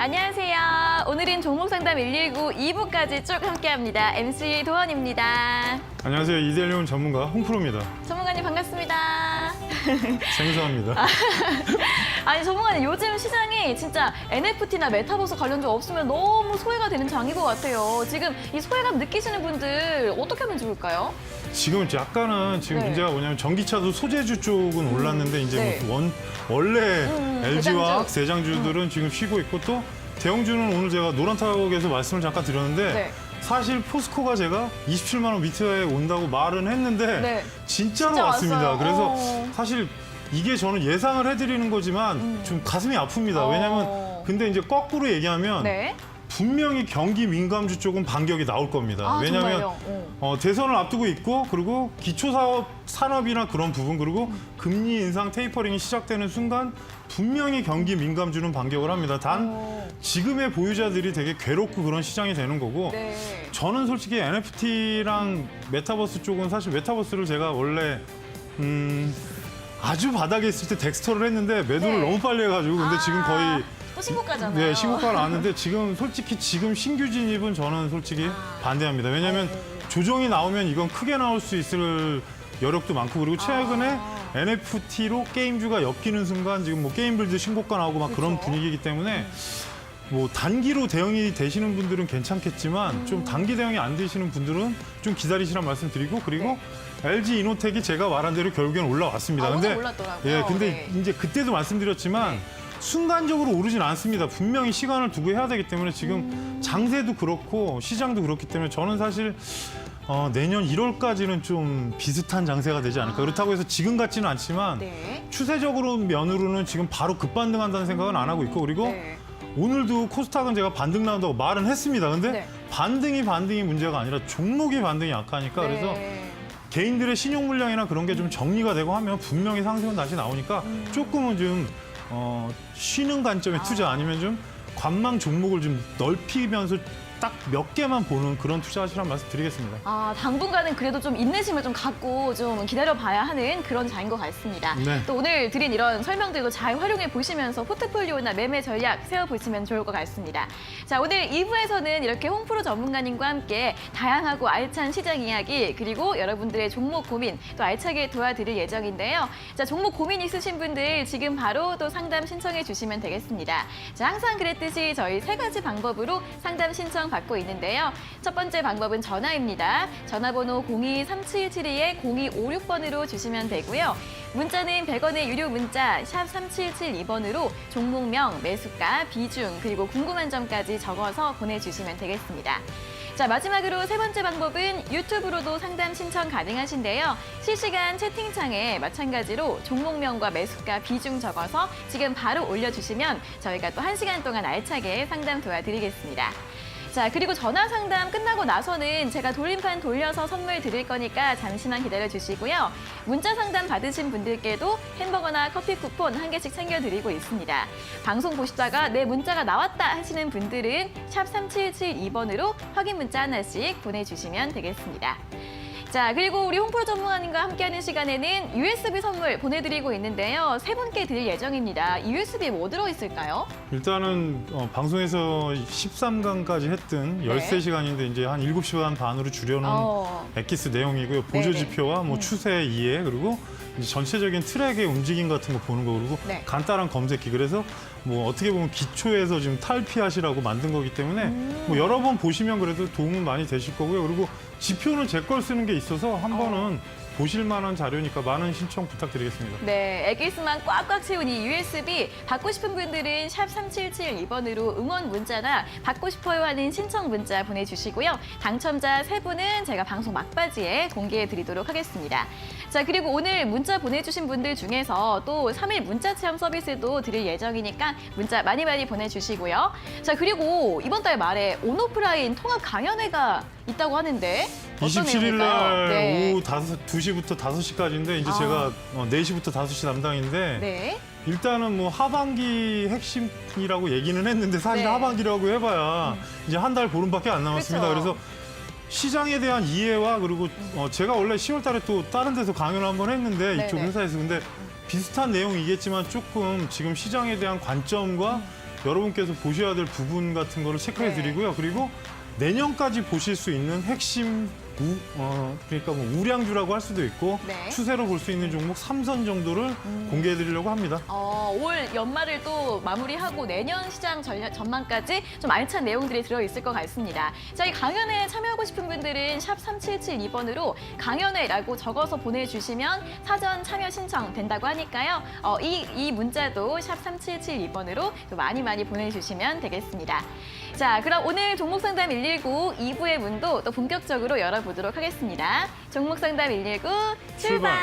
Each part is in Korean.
안녕하세요. 오늘은 종목상담 119 2부까지 쭉 함께합니다. MC 도원입니다. 안녕하세요. 이데리온 전문가 홍프로입니다. 전문가님 반갑습니다. 생소합니다. 아니 전문가님 요즘 시장이 진짜 NFT나 메타버스 관련주 없으면 너무 소외가 되는 장인 것 같아요. 지금 이 소외감 느끼시는 분들 어떻게 하면 좋을까요? 지금 약간은 네. 문제가 뭐냐면 전기차도 소재주 쪽은 올랐는데 이제 네. 원래 LG와 대장주. 대장주들은 지금 쉬고 있고 또 대형주는 오늘 제가 노란탁에서 말씀을 잠깐 드렸는데 네. 사실 포스코가 제가 27만 원 밑에 온다고 말은 했는데 네. 진짜로 진짜 왔습니다. 왔어요. 그래서 사실 이게 저는 예상을 해드리는 거지만 좀 가슴이 아픕니다. 왜냐하면 근데 이제 거꾸로 얘기하면 네. 분명히 경기 민감주 쪽은 반격이 나올 겁니다. 아, 왜냐하면 정말요? 대선을 앞두고 있고 그리고 기초사업 산업이나 그런 부분 그리고 금리 인상 테이퍼링이 시작되는 순간 분명히 경기 민감주는 반격을 합니다. 단 지금의 보유자들이 되게 괴롭고 그런 시장이 되는 거고 네. 저는 솔직히 NFT랑 메타버스 쪽은 사실 메타버스를 제가 원래 아주 바닥에 있을 때 덱스터를 했는데 매도를 네. 너무 빨리 해가지고 근데 지금 거의 또 신고가잖아요. 네, 신고가를 나왔는데 지금 솔직히 지금 신규 진입은 저는 솔직히 반대합니다. 왜냐하면 조정이 나오면 이건 크게 나올 수 있을 여력도 많고 그리고 최근에 NFT로 게임주가 엮이는 순간 지금 뭐 게임빌드 신고가 나오고 막 그런 그쵸. 분위기이기 때문에 뭐 단기로 대응이 되시는 분들은 괜찮겠지만 좀 단기 대응이 안 되시는 분들은 좀 기다리시란 말씀 드리고 그리고 LG 이노텍이 제가 말한 대로 결국엔 올라왔습니다. 어제 올랐더라고요. 예, 근데 네. 이제 그때도 말씀드렸지만 순간적으로 오르진 않습니다. 분명히 시간을 두고 해야 되기 때문에 지금 장세도 그렇고 시장도 그렇기 때문에 저는 사실 내년 1월까지는 좀 비슷한 장세가 되지 않을까. 그렇다고 해서 지금 같지는 않지만 네. 추세적으로 면으로는 지금 바로 급반등한다는 생각은 안 하고 있고 그리고 네. 오늘도 코스닥은 제가 반등 나온다고 말은 했습니다. 근데 네. 반등이 문제가 아니라 종목이 반등이 약하니까 그래서 네. 개인들의 신용 물량이나 그런 게 좀 정리가 되고 하면 분명히 상승은 다시 나오니까 조금은 좀 쉬는 관점에 투자 아니면 좀 관망 종목을 좀 넓히면서 딱 몇 개만 보는 그런 투자하시란 말씀 드리겠습니다. 아, 당분간은 그래도 좀 인내심을 좀 갖고 좀 기다려봐야 하는 그런 자인 것 같습니다. 네. 또 오늘 드린 이런 설명들도 잘 활용해 보시면서 포트폴리오나 매매 전략 세워보시면 좋을 것 같습니다. 자, 오늘 2부에서는 이렇게 홍프로 전문가님과 함께 다양하고 알찬 시장 이야기 그리고 여러분들의 종목 고민 또 알차게 도와드릴 예정인데요. 자, 종목 고민 있으신 분들 지금 바로 또 상담 신청해 주시면 되겠습니다. 자, 항상 그랬듯이 저희 3가지 방법으로 상담 신청 받고 있는데요. 첫 번째 방법은 전화입니다. 전화번호 02-3772-0256번으로 주시면 되고요. 문자는 100원의 유료 문자 샵 3772번으로 종목명, 매수가, 비중 그리고 궁금한 점까지 적어서 보내주시면 되겠습니다. 자, 마지막으로 세 번째 방법은 유튜브로도 상담 신청 가능하신데요. 실시간 채팅창에 마찬가지로 종목명과 매수가, 비중 적어서 지금 바로 올려주시면 저희가 또 1시간 동안 알차게 상담 도와드리겠습니다. 자, 그리고 전화 상담 끝나고 나서는 제가 돌림판 돌려서 선물 드릴 거니까 잠시만 기다려주시고요. 문자 상담 받으신 분들께도 햄버거나 커피 쿠폰 1개씩 챙겨드리고 있습니다. 방송 보시다가 내 문자가 나왔다 하시는 분들은 샵 3772번으로 확인 문자 하나씩 보내주시면 되겠습니다. 자, 그리고 우리 홍프로 전문가님과 함께하는 시간에는 USB 선물 보내드리고 있는데요. 3분께 드릴 예정입니다. 이 USB에 뭐 들어있을까요? 일단은 방송에서 13강까지 했던 13시간인데 이제 한 7시간 반으로 줄여놓은 엑기스 내용이고요. 보조 네네. 지표와 뭐 추세 이해 그리고 이제 전체적인 트랙의 움직임 같은 거 보는 거 그리고 네. 간단한 검색기 그래서 뭐 어떻게 보면 기초에서 지금 탈피하시라고 만든 거기 때문에 뭐 여러 번 보시면 그래도 도움은 많이 되실 거고요. 그리고 지표는 제 걸 쓰는 게 있어서 한 번은 보실 만한 자료니까 많은 신청 부탁드리겠습니다. 네, 엑기스만 꽉꽉 채운 이 USB 받고 싶은 분들은 샵 3772번으로 응원 문자나 받고 싶어요 하는 신청 문자 보내주시고요. 당첨자 3분은 제가 방송 막바지에 공개해 드리도록 하겠습니다. 자, 그리고 오늘 문자 보내주신 분들 중에서 또 3일 문자 체험 서비스도 드릴 예정이니까 문자 많이 보내주시고요. 자, 그리고 이번 달 말에 온오프라인 통합 강연회가 있다고 하는데 어떤 27일 내용일까요? 날 네. 오후 2시부터 5시까지인데 이제 제가 4시부터 5시 담당인데 네. 일단은 뭐 하반기 핵심이라고 얘기는 했는데 사실 네. 하반기라고 해봐야 이제 한 달 보름밖에 안 남았습니다. 그쵸. 그래서 시장에 대한 이해와 그리고 제가 원래 10월 달에 또 다른 데서 강연을 한번 했는데 이쪽 네네. 회사에서 근데 비슷한 내용이겠지만 조금 지금 시장에 대한 관점과 여러분께서 보셔야 될 부분 같은 거를 체크해 드리고요. 그리고 내년까지 보실 수 있는 핵심 그러니까 뭐 우량주라고 할 수도 있고 네. 추세로 볼 수 있는 종목 3선 정도를 공개해 드리려고 합니다. 올 연말을 또 마무리하고 내년 시장 전망까지 좀 알찬 내용들이 들어있을 것 같습니다. 자, 이 강연회에 참여하고 싶은 분들은 샵 3772번으로 강연회라고 적어서 보내주시면 사전 참여 신청 된다고 하니까요. 이 문자도 샵 3772번으로 많이 보내주시면 되겠습니다. 자, 그럼 오늘 종목상담 119 2부의 문도 또 본격적으로 열어보도록 하겠습니다. 종목상담 119 출발!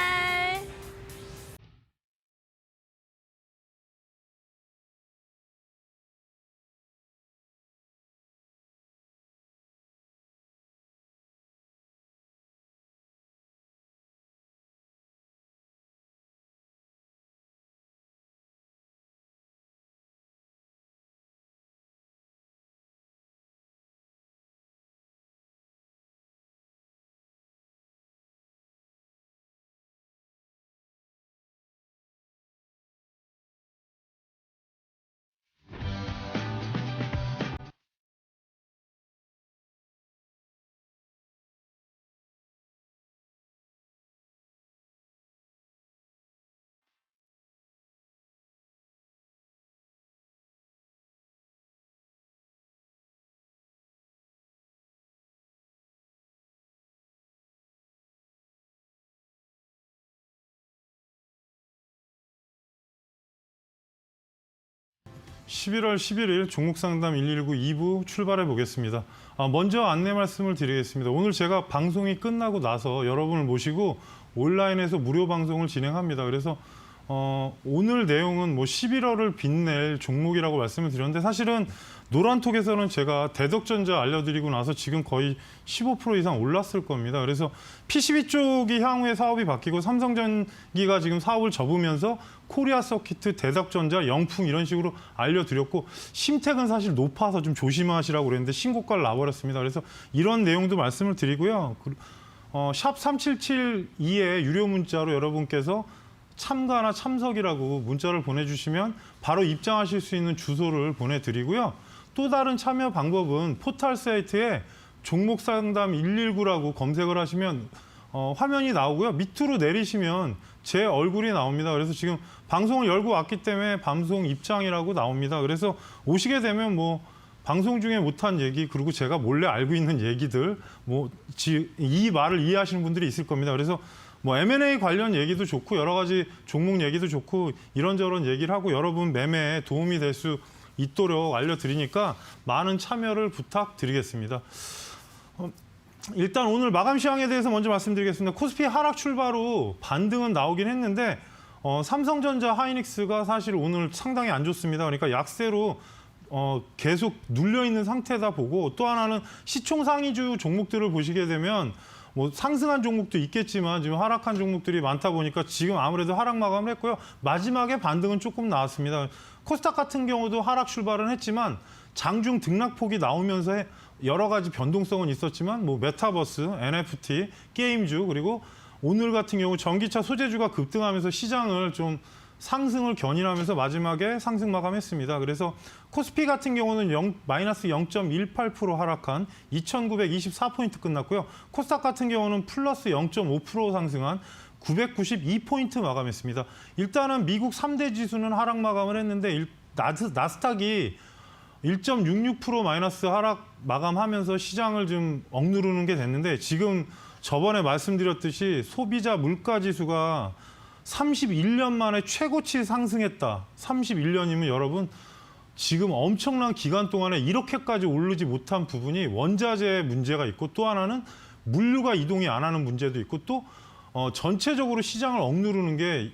11월 11일 종목상담 119 2부 출발해 보겠습니다. 먼저 안내 말씀을 드리겠습니다. 오늘 제가 방송이 끝나고 나서 여러분을 모시고 온라인에서 무료 방송을 진행합니다. 그래서 오늘 내용은 뭐 11월을 빛낼 종목이라고 말씀을 드렸는데 사실은 노란톡에서는 제가 대덕전자 알려드리고 나서 지금 거의 15% 이상 올랐을 겁니다. 그래서 PCB 쪽이 향후에 사업이 바뀌고 삼성전기가 지금 사업을 접으면서 코리아 서키트, 대덕전자, 영풍 이런 식으로 알려드렸고 심택은 사실 높아서 좀 조심하시라고 그랬는데 신고가를 놔버렸습니다. 그래서 이런 내용도 말씀을 드리고요. 샵 3772의 유료 문자로 여러분께서 참가나 참석이라고 문자를 보내주시면 바로 입장하실 수 있는 주소를 보내드리고요. 또 다른 참여 방법은 포털 사이트에 종목상담 119라고 검색을 하시면 화면이 나오고요. 밑으로 내리시면 제 얼굴이 나옵니다. 그래서 지금 방송을 열고 왔기 때문에 방송 입장이라고 나옵니다. 그래서 오시게 되면 뭐 방송 중에 못한 얘기 그리고 제가 몰래 알고 있는 얘기들 이 말을 이해하시는 분들이 있을 겁니다. 그래서 뭐 M&A 관련 얘기도 좋고 여러 가지 종목 얘기도 좋고 이런저런 얘기를 하고 여러분 매매에 도움이 될 수 있도록 알려드리니까 많은 참여를 부탁드리겠습니다. 일단 오늘 마감 시황에 대해서 먼저 말씀드리겠습니다. 코스피 하락 출발 후 반등은 나오긴 했는데 삼성전자, 하이닉스가 사실 오늘 상당히 안 좋습니다. 그러니까 약세로 계속 눌려있는 상태다 보고 또 하나는 시총 상위주 종목들을 보시게 되면 뭐 상승한 종목도 있겠지만 지금 하락한 종목들이 많다 보니까 지금 아무래도 하락 마감을 했고요. 마지막에 반등은 조금 나왔습니다. 코스닥 같은 경우도 하락 출발은 했지만 장중 등락폭이 나오면서 여러 가지 변동성은 있었지만 뭐 메타버스, NFT, 게임주 그리고 오늘 같은 경우 전기차 소재주가 급등하면서 시장을 좀 상승을 견인하면서 마지막에 상승 마감했습니다. 그래서 코스피 같은 경우는 마이너스 0.18% 하락한 2,924포인트 끝났고요. 코스닥 같은 경우는 플러스 0.5% 상승한 992포인트 마감했습니다. 일단은 미국 3대 지수는 하락 마감을 했는데 나스닥이 1.66% 마이너스 하락 마감하면서 시장을 좀 억누르는 게 됐는데 지금 저번에 말씀드렸듯이 소비자 물가 지수가 31년 만에 최고치 상승했다. 31년이면 여러분 지금 엄청난 기간 동안에 이렇게까지 오르지 못한 부분이 원자재 문제가 있고 또 하나는 물류가 이동이 안 하는 문제도 있고 또 전체적으로 시장을 억누르는 게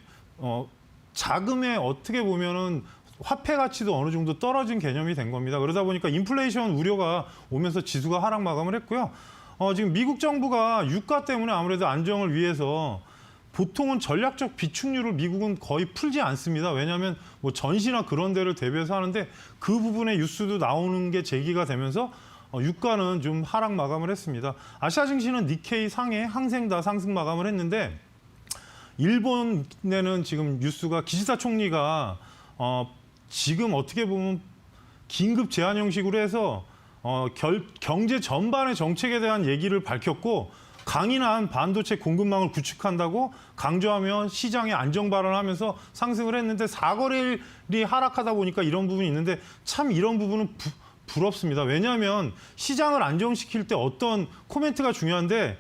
자금에 어떻게 보면은 화폐 가치도 어느 정도 떨어진 개념이 된 겁니다. 그러다 보니까 인플레이션 우려가 오면서 지수가 하락 마감을 했고요. 지금 미국 정부가 유가 때문에 아무래도 안정을 위해서 보통은 전략적 비축률을 미국은 거의 풀지 않습니다. 왜냐하면 뭐 전시나 그런 데를 대비해서 하는데 그 부분의 뉴스도 나오는 게 제기가 되면서 유가는 좀 하락 마감을 했습니다. 아시아 증시는 니케이, 상해, 항생 다 상승 마감을 했는데 일본에는 지금 뉴스가 기시다 총리가 지금 어떻게 보면 긴급 제안 형식으로 해서 경제 전반의 정책에 대한 얘기를 밝혔고 강인한 반도체 공급망을 구축한다고 강조하며 시장의 안정 발언하면서 상승을 했는데 사거래일이 하락하다 보니까 이런 부분이 있는데 참 이런 부분은 부럽습니다. 왜냐하면 시장을 안정시킬 때 어떤 코멘트가 중요한데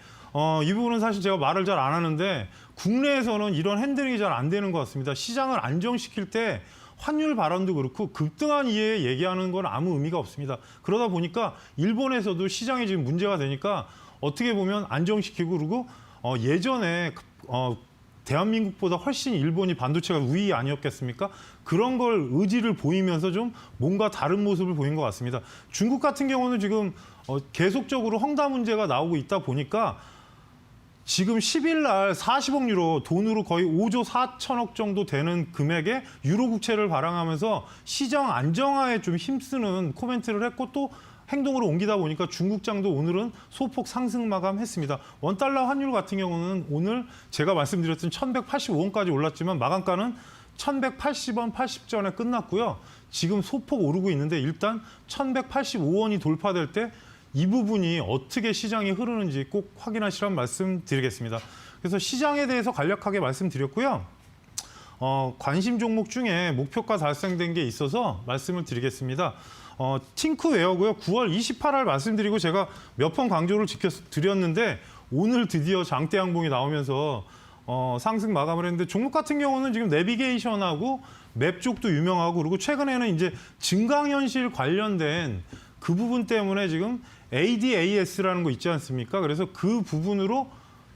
이 부분은 사실 제가 말을 잘 안 하는데 국내에서는 이런 핸들링이 잘 안 되는 것 같습니다. 시장을 안정시킬 때 환율 발언도 그렇고 급등한 이에 얘기하는 건 아무 의미가 없습니다. 그러다 보니까 일본에서도 시장이 지금 문제가 되니까 어떻게 보면 안정시키고 그러고 예전에 대한민국보다 훨씬 일본이 반도체가 우위 아니었겠습니까? 그런 걸 의지를 보이면서 좀 뭔가 다른 모습을 보인 것 같습니다. 중국 같은 경우는 지금 계속적으로 헝다 문제가 나오고 있다 보니까 지금 10일 날 40억 유로 돈으로 거의 5조 4천억 정도 되는 금액의 유로 국채를 발행하면서 시장 안정화에 좀 힘쓰는 코멘트를 했고 또 행동으로 옮기다 보니까 중국장도 오늘은 소폭 상승 마감했습니다. 원달러 환율 같은 경우는 오늘 제가 말씀드렸던 1185원까지 올랐지만 마감가는 1180원 80전에 끝났고요. 지금 소폭 오르고 있는데 일단 1185원이 돌파될 때 이 부분이 어떻게 시장이 흐르는지 꼭 확인하시라는 말씀 드리겠습니다. 그래서 시장에 대해서 간략하게 말씀드렸고요. 관심 종목 중에 목표가 달성된 게 있어서 말씀을 드리겠습니다. 팅크웨어고요. 9월 28일 말씀드리고 제가 몇 번 강조를 드렸는데 오늘 드디어 장대 양봉이 나오면서 상승 마감을 했는데 종목 같은 경우는 지금 내비게이션하고 맵 쪽도 유명하고 그리고 최근에는 이제 증강현실 관련된 그 부분 때문에 지금 ADAS라는 거 있지 않습니까? 그래서 그 부분으로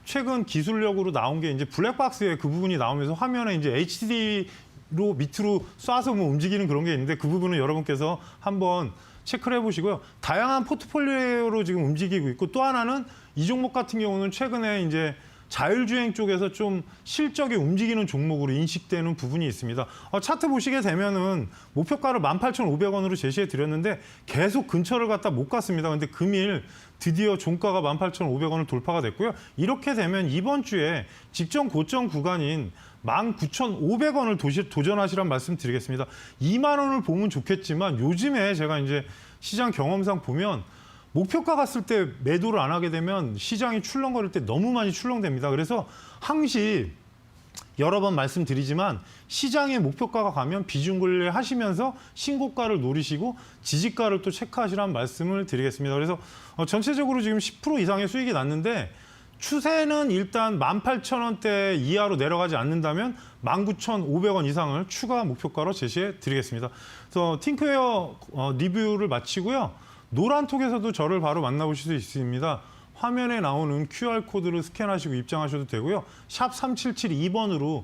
최근 기술력으로 나온 게 이제 블랙박스에 그 부분이 나오면서 화면에 이제 HD로 밑으로 쏴서 뭐 움직이는 그런 게 있는데 그 부분은 여러분께서 한번 체크를 해보시고요. 다양한 포트폴리오로 지금 움직이고 있고 또 하나는 이 종목 같은 경우는 최근에 이제 자율주행 쪽에서 좀 실적이 움직이는 종목으로 인식되는 부분이 있습니다. 차트 보시게 되면은 목표가를 18,500원으로 제시해 드렸는데 계속 근처를 갔다 못 갔습니다. 근데 금일 드디어 종가가 18,500원을 돌파가 됐고요. 이렇게 되면 이번 주에 직전 고점 구간인 19,500원을 도전하시란 말씀 드리겠습니다. 2만 원을 보면 좋겠지만 요즘에 제가 이제 시장 경험상 보면 목표가 갔을 때 매도를 안 하게 되면 시장이 출렁거릴 때 너무 많이 출렁됩니다. 그래서 항시 여러 번 말씀드리지만 시장의 목표가가 가면 비중분리 하시면서 신고가를 노리시고 지지가를 또 체크하시라는 말씀을 드리겠습니다. 그래서 전체적으로 지금 10% 이상의 수익이 났는데 추세는 일단 18,000원대 이하로 내려가지 않는다면 19,500원 이상을 추가 목표가로 제시해 드리겠습니다. 그래서 팅크웨어 리뷰를 마치고요. 노란톡에서도 저를 바로 만나보실 수 있습니다. 화면에 나오는 QR코드를 스캔하시고 입장하셔도 되고요. 샵 3772번으로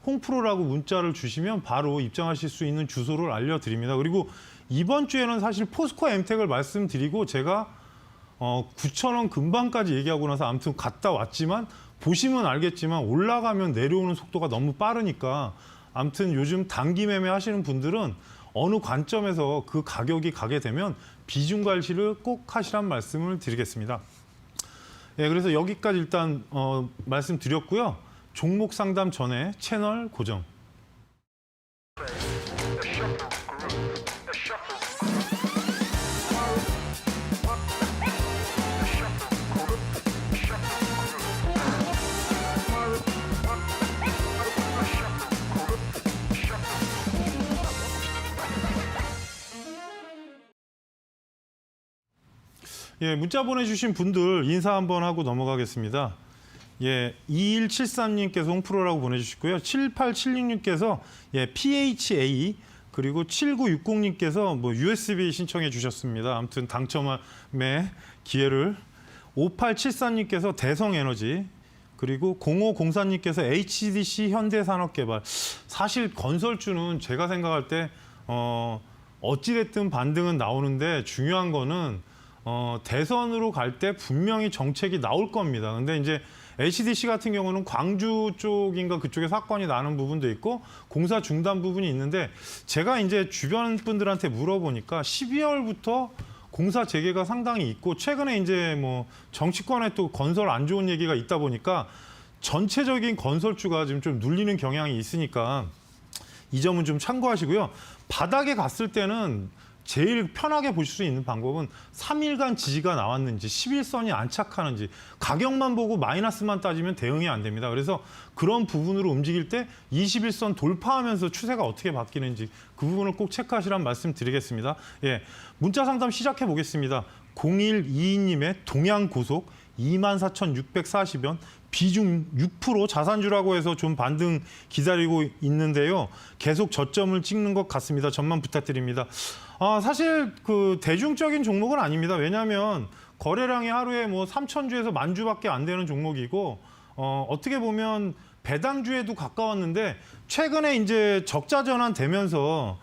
홍프로라고 문자를 주시면 바로 입장하실 수 있는 주소를 알려드립니다. 그리고 이번 주에는 사실 포스코 엠텍을 말씀드리고 제가 9,000원 근방까지 얘기하고 나서 아무튼 갔다 왔지만 보시면 알겠지만 올라가면 내려오는 속도가 너무 빠르니까 아무튼 요즘 단기 매매 하시는 분들은 어느 관점에서 그 가격이 가게 되면 비중 관리를 꼭 하시란 말씀을 드리겠습니다. 예, 그래서 여기까지 일단 말씀드렸고요. 종목 상담 전에 채널 고정. 예, 문자 보내주신 분들 인사 한번 하고 넘어가겠습니다. 예, 2173님께서 홍프로라고 보내주시고요. 7876님께서 예, PHA 그리고 7960님께서 뭐 USB 신청해 주셨습니다. 아무튼 당첨의 기회를 5874님께서 대성에너지 그리고 0504님께서 HDC 현대산업개발 사실 건설주는 제가 생각할 때 어찌됐든 반등은 나오는데 중요한 거는 대선으로 갈 때 분명히 정책이 나올 겁니다. 근데 이제 HDC 같은 경우는 광주 쪽인가 그쪽에 사건이 나는 부분도 있고 공사 중단 부분이 있는데 제가 이제 주변 분들한테 물어보니까 12월부터 공사 재개가 상당히 있고 최근에 이제 뭐 정치권에 또 건설 안 좋은 얘기가 있다 보니까 전체적인 건설주가 지금 좀 눌리는 경향이 있으니까 이 점은 좀 참고하시고요. 바닥에 갔을 때는 제일 편하게 보실 수 있는 방법은 3일간 지지가 나왔는지 11선이 안착하는지 가격만 보고 마이너스만 따지면 대응이 안 됩니다. 그래서 그런 부분으로 움직일 때 21선 돌파하면서 추세가 어떻게 바뀌는지 그 부분을 꼭 체크하시라는 말씀 드리겠습니다. 예, 문자 상담 시작해 보겠습니다. 0122님의 동양고속 24,640원, 비중 6% 자산주라고 해서 좀 반등 기다리고 있는데요. 계속 저점을 찍는 것 같습니다. 전만 부탁드립니다. 사실 그 대중적인 종목은 아닙니다. 왜냐하면 거래량이 하루에 뭐 3,000주에서 10,000주밖에 안 되는 종목이고 어떻게 보면 배당주에도 가까웠는데 최근에 이제 적자 전환되면서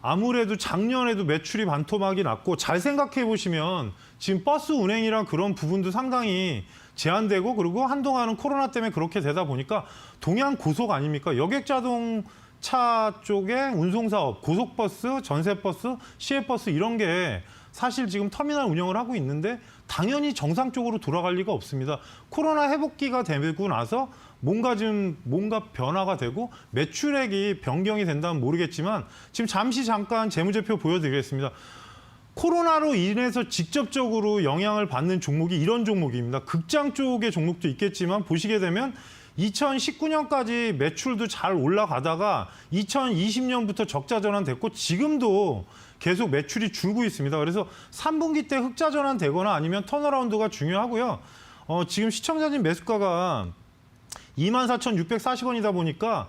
아무래도 작년에도 매출이 반토막이 났고 잘 생각해 보시면 지금 버스 운행이랑 그런 부분도 상당히 제한되고 그리고 한동안은 코로나 때문에 그렇게 되다 보니까 동양 고속 아닙니까? 여객자동차 쪽에 운송사업, 고속버스, 전세버스, 시외버스 이런 게 사실 지금 터미널 운영을 하고 있는데 당연히 정상적으로 돌아갈 리가 없습니다. 코로나 회복기가 되고 나서 뭔가 변화가 되고 매출액이 변경이 된다면 모르겠지만 지금 잠깐 재무제표 보여드리겠습니다. 코로나로 인해서 직접적으로 영향을 받는 종목이 이런 종목입니다. 극장 쪽의 종목도 있겠지만 보시게 되면 2019년까지 매출도 잘 올라가다가 2020년부터 적자 전환됐고 지금도 계속 매출이 줄고 있습니다. 그래서 3분기 때 흑자 전환되거나 아니면 턴어라운드가 중요하고요. 지금 시청자님 매수가가 24,640원이다 보니까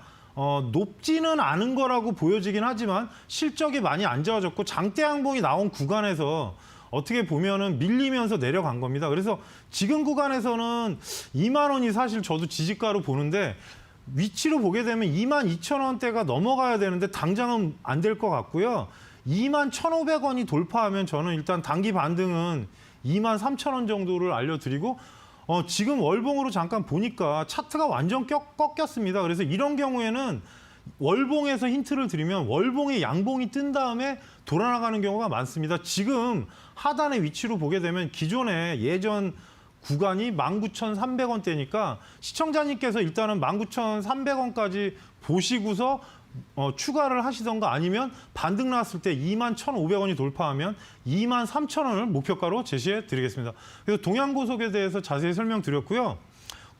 높지는 않은 거라고 보여지긴 하지만 실적이 많이 안 좋아졌고 장대 양봉이 나온 구간에서 어떻게 보면은 밀리면서 내려간 겁니다. 그래서 지금 구간에서는 2만 원이 사실 저도 지지가로 보는데 위치로 보게 되면 22,000원대가 넘어가야 되는데 당장은 안 될 것 같고요. 21,500원이 돌파하면 저는 일단 단기 반등은 23,000원 정도를 알려드리고 지금 월봉으로 잠깐 보니까 차트가 완전 꺾였습니다. 그래서 이런 경우에는 월봉에서 힌트를 드리면 월봉에 양봉이 뜬 다음에 돌아나가는 경우가 많습니다. 지금 하단의 위치로 보게 되면 기존의 예전 구간이 19,300원대니까 시청자님께서 일단은 19,300원까지 보시고서 추가를 하시던가 아니면 반등 나왔을 때 21,500원이 돌파하면 23,000원을 목표가로 제시해 드리겠습니다. 그래서 동양고속에 대해서 자세히 설명드렸고요.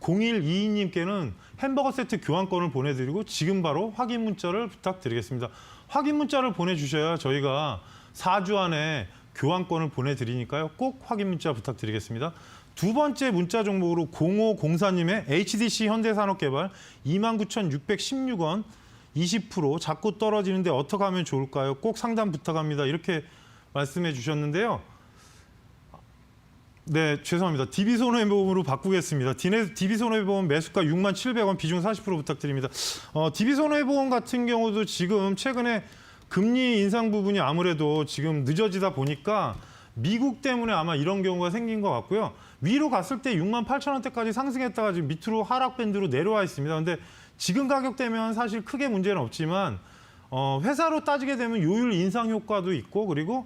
0122님께는 햄버거 세트 교환권을 보내드리고 지금 바로 확인 문자를 부탁드리겠습니다. 확인 문자를 보내주셔야 저희가 4주 안에 교환권을 보내드리니까요. 꼭 확인 문자 부탁드리겠습니다. 두 번째 문자 종목으로 0504님의 HDC 현대산업개발 29,616원 20% 자꾸 떨어지는데 어떻게 하면 좋을까요? 꼭 상담 부탁합니다. 이렇게 말씀해 주셨는데요. 네, 죄송합니다. DB손해보험으로 바꾸겠습니다. DB손해보험 매수가 67,000원 비중 40% 부탁드립니다. DB손해보험 같은 경우도 지금 최근에 금리 인상 부분이 아무래도 지금 늦어지다 보니까 미국 때문에 아마 이런 경우가 생긴 것 같고요. 위로 갔을 때 68,000원대까지 상승했다가 지금 밑으로 하락 밴드로 내려와 있습니다. 근데 지금 가격대면 사실 크게 문제는 없지만 회사로 따지게 되면 요율 인상 효과도 있고 그리고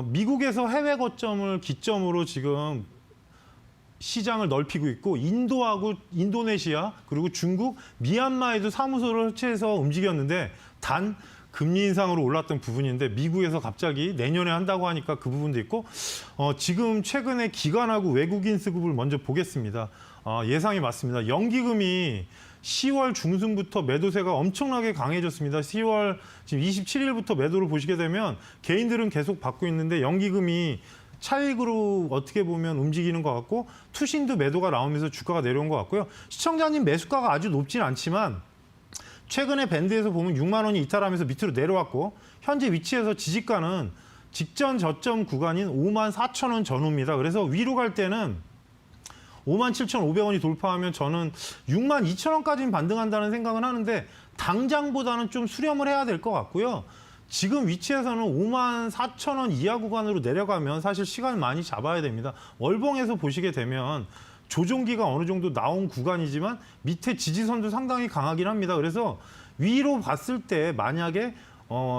미국에서 해외 거점을 기점으로 지금 시장을 넓히고 있고 인도하고 인도네시아 그리고 중국, 미얀마에도 사무소를 설치해서 움직였는데 단 금리 인상으로 올랐던 부분인데 미국에서 갑자기 내년에 한다고 하니까 그 부분도 있고 지금 최근에 기관하고 외국인 수급을 먼저 보겠습니다. 예상이 맞습니다. 연기금이 10월 중순부터 매도세가 엄청나게 강해졌습니다. 10월 지금 27일부터 매도를 보시게 되면 개인들은 계속 받고 있는데 연기금이 차익으로 어떻게 보면 움직이는 것 같고 투신도 매도가 나오면서 주가가 내려온 것 같고요. 시청자님 매수가가 아주 높진 않지만 최근에 밴드에서 보면 6만 원이 이탈하면서 밑으로 내려왔고 현재 위치에서 지지가는 직전 저점 구간인 54,000원 전후입니다. 그래서 위로 갈 때는 57,500원이 돌파하면 저는 62,000원까지는 반등한다는 생각은 하는데 당장보다는 좀 수렴을 해야 될 것 같고요. 지금 위치에서는 54,000원 이하 구간으로 내려가면 사실 시간을 많이 잡아야 됩니다. 월봉에서 보시게 되면 조종기가 어느 정도 나온 구간이지만 밑에 지지선도 상당히 강하긴 합니다. 그래서 위로 봤을 때 만약에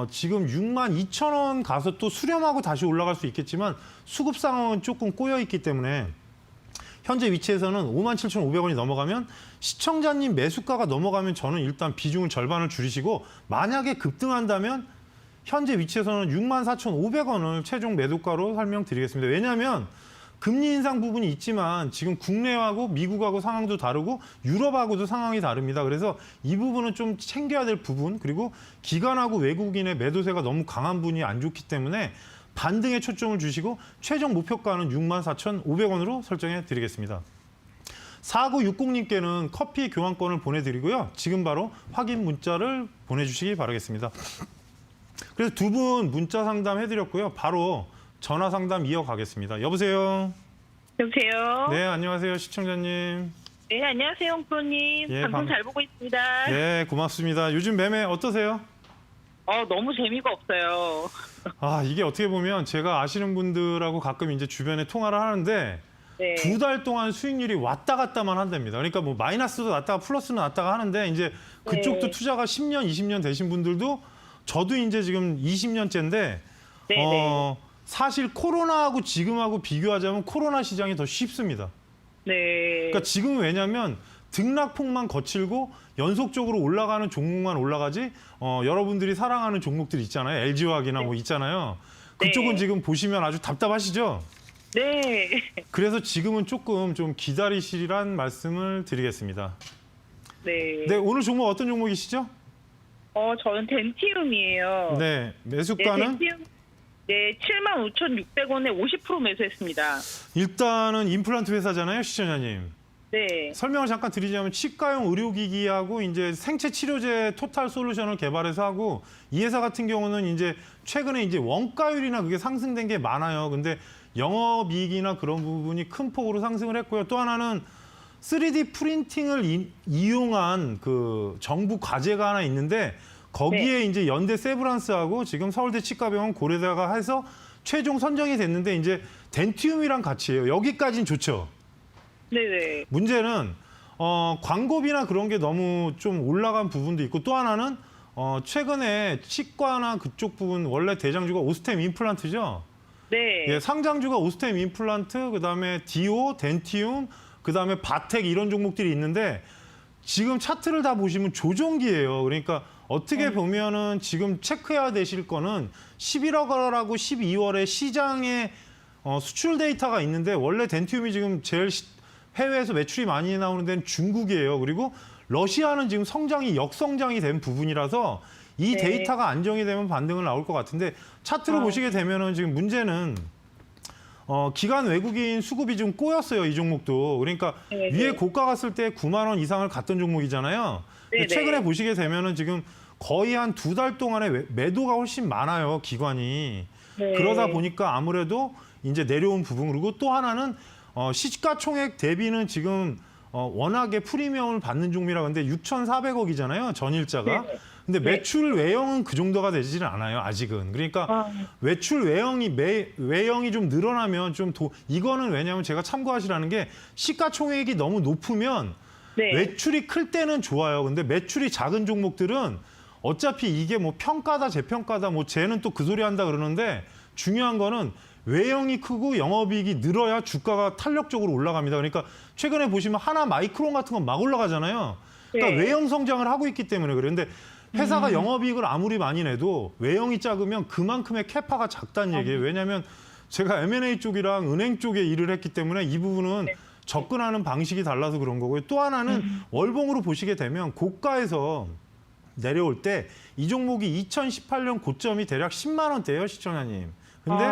지금 62,000원 가서 또 수렴하고 다시 올라갈 수 있겠지만 수급 상황은 조금 꼬여 있기 때문에 현재 위치에서는 57,500원이 넘어가면 시청자님 매수가가 넘어가면 저는 일단 비중을 절반을 줄이시고 만약에 급등한다면 현재 위치에서는 64,500원을 최종 매도가로 설명드리겠습니다. 왜냐하면 금리 인상 부분이 있지만 지금 국내하고 미국하고 상황도 다르고 유럽하고도 상황이 다릅니다. 그래서 이 부분은 좀 챙겨야 될 부분, 그리고 기관하고 외국인의 매도세가 너무 강한 분이 안 좋기 때문에 반등에 초점을 주시고 최종 목표가는 64,500원으로 설정해 드리겠습니다. 4960님께는 커피 교환권을 보내드리고요. 지금 바로 확인 문자를 보내주시기 바라겠습니다. 그래서 두 분 문자 상담 해드렸고요. 바로 전화 상담 이어가겠습니다. 여보세요? 여보세요? 네, 안녕하세요. 시청자님. 네, 안녕하세요, 홍프로님. 예, 방송 잘 보고 있습니다. 네, 고맙습니다. 요즘 매매 어떠세요? 너무 재미가 없어요. 아, 이게 어떻게 보면 제가 아시는 분들하고 가끔 이제 주변에 통화를 하는데 네. 2달 동안 수익률이 왔다 갔다만 한답니다. 그러니까 뭐 마이너스도 났다가 플러스는 났다가 하는데 이제 그쪽도 네. 투자가 10년, 20년 되신 분들도 저도 이제 지금 20년째인데 네, 사실 코로나하고 지금하고 비교하자면 코로나 시장이 더 쉽습니다. 네. 그러니까 지금은 왜냐면 등락폭만 거칠고 연속적으로 올라가는 종목만 올라가지 여러분들이 사랑하는 종목들 있잖아요. LG화학이나 뭐 있잖아요. 그쪽은 네. 지금 보시면 아주 답답하시죠? 네. 그래서 지금은 조금 좀 기다리시란 말씀을 드리겠습니다. 네. 네, 오늘 종목 어떤 종목이시죠? 저는 덴티움이에요. 네, 네, 매수가는 덴티움. 네, 75,600원에 50% 매수했습니다. 일단은 임플란트 회사잖아요, 시청자님. 네. 설명을 잠깐 드리자면 치과용 의료기기하고 이제 생체 치료제 토탈 솔루션을 개발해서 하고 이 회사 같은 경우는 이제 최근에 이제 원가율이나 그게 상승된 게 많아요. 근데 영업이익이나 그런 부분이 큰 폭으로 상승을 했고요. 또 하나는 3D 프린팅을 이용한 그 정부 과제가 하나 있는데 거기에 이제 연대 세브란스하고 지금 서울대 치과병원 고려대가 해서 최종 선정이 됐는데 이제 덴티움이랑 같이 해요. 여기까지는 좋죠. 네네. 문제는 광고비나 그런 게 너무 좀 올라간 부분도 있고 또 하나는 최근에 치과나 그쪽 부분 원래 대장주가 오스템 임플란트죠. 네. 예, 상장주가 오스템 임플란트, 그다음에 디오, 덴티움, 그다음에 바텍 이런 종목들이 있는데 지금 차트를 다 보시면 조정기예요. 그러니까 어떻게 보면은 지금 체크해야 되실 거는 11월하고 12월에 시장에 수출 데이터가 있는데 원래 덴티움이 지금 제일 해외에서 매출이 많이 나오는 데는 중국이에요. 그리고 러시아는 지금 성장이 역성장이 된 부분이라서 이 네. 데이터가 안정이 되면 반등을 나올 것 같은데 차트로 보시게 되면은 지금 문제는 기관 외국인 수급이 좀 꼬였어요. 이 종목도. 그러니까 네, 위에 네. 고가 갔을 때 9만 원 이상을 갔던 종목이잖아요. 근데 네, 최근에 네. 보시게 되면은 지금 거의 한 2달 동안에 매도가 훨씬 많아요. 기관이. 네. 그러다 보니까 아무래도 이제 내려온 부분, 그리고 또 하나는 시가총액 대비는 지금 워낙에 프리미엄을 받는 종목이라 근데 6,400억이잖아요. 전일자가. 네. 근데 네. 매출 외형은 그 정도가 되지는 않아요. 아직은. 그러니까 외출 외형이 좀 늘어나면 이거는 왜냐하면 제가 참고하시라는 게 시가총액이 너무 높으면 네. 매출이 클 때는 좋아요. 근데 매출이 작은 종목들은 어차피 이게 뭐 평가다 재평가다 뭐 쟤는 또 그 소리 한다 그러는데 중요한 거는 외형이 크고 영업이익이 늘어야 주가가 탄력적으로 올라갑니다. 그러니까 최근에 보시면 하나 마이크론 같은 건 막 올라가잖아요. 그러니까 네. 외형 성장을 하고 있기 때문에 그래요. 근데 회사가 영업이익을 아무리 많이 내도 외형이 작으면 그만큼의 캐파가 작다는 얘기예요. 왜냐하면 제가 M&A 쪽이랑 은행 쪽에 일을 했기 때문에 이 부분은 접근하는 방식이 달라서 그런 거고요. 또 하나는 월봉으로 보시게 되면 고가에서 내려올 때 이 종목이 2018년 고점이 대략 10만 원대예요, 시청자님. 근데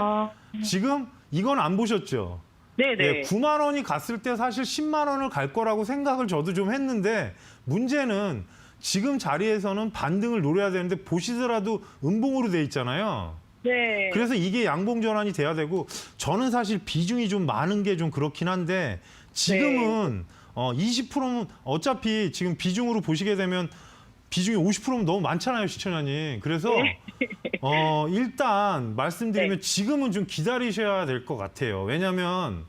지금 이건 안 보셨죠? 네네. 예, 9만 원이 갔을 때 사실 10만 원을 갈 거라고 생각을 저도 좀 했는데 문제는 지금 자리에서는 반등을 노려야 되는데 보시더라도 음봉으로 돼 있잖아요. 네. 그래서 이게 양봉 전환이 돼야 되고 저는 사실 비중이 좀 많은 게 좀 그렇긴 한데 지금은 20%는 어차피 지금 비중으로 보시게 되면 비중이 50%면 너무 많잖아요, 시청자님. 그래서 일단 말씀드리면 지금은 좀 기다리셔야 될 것 같아요. 왜냐하면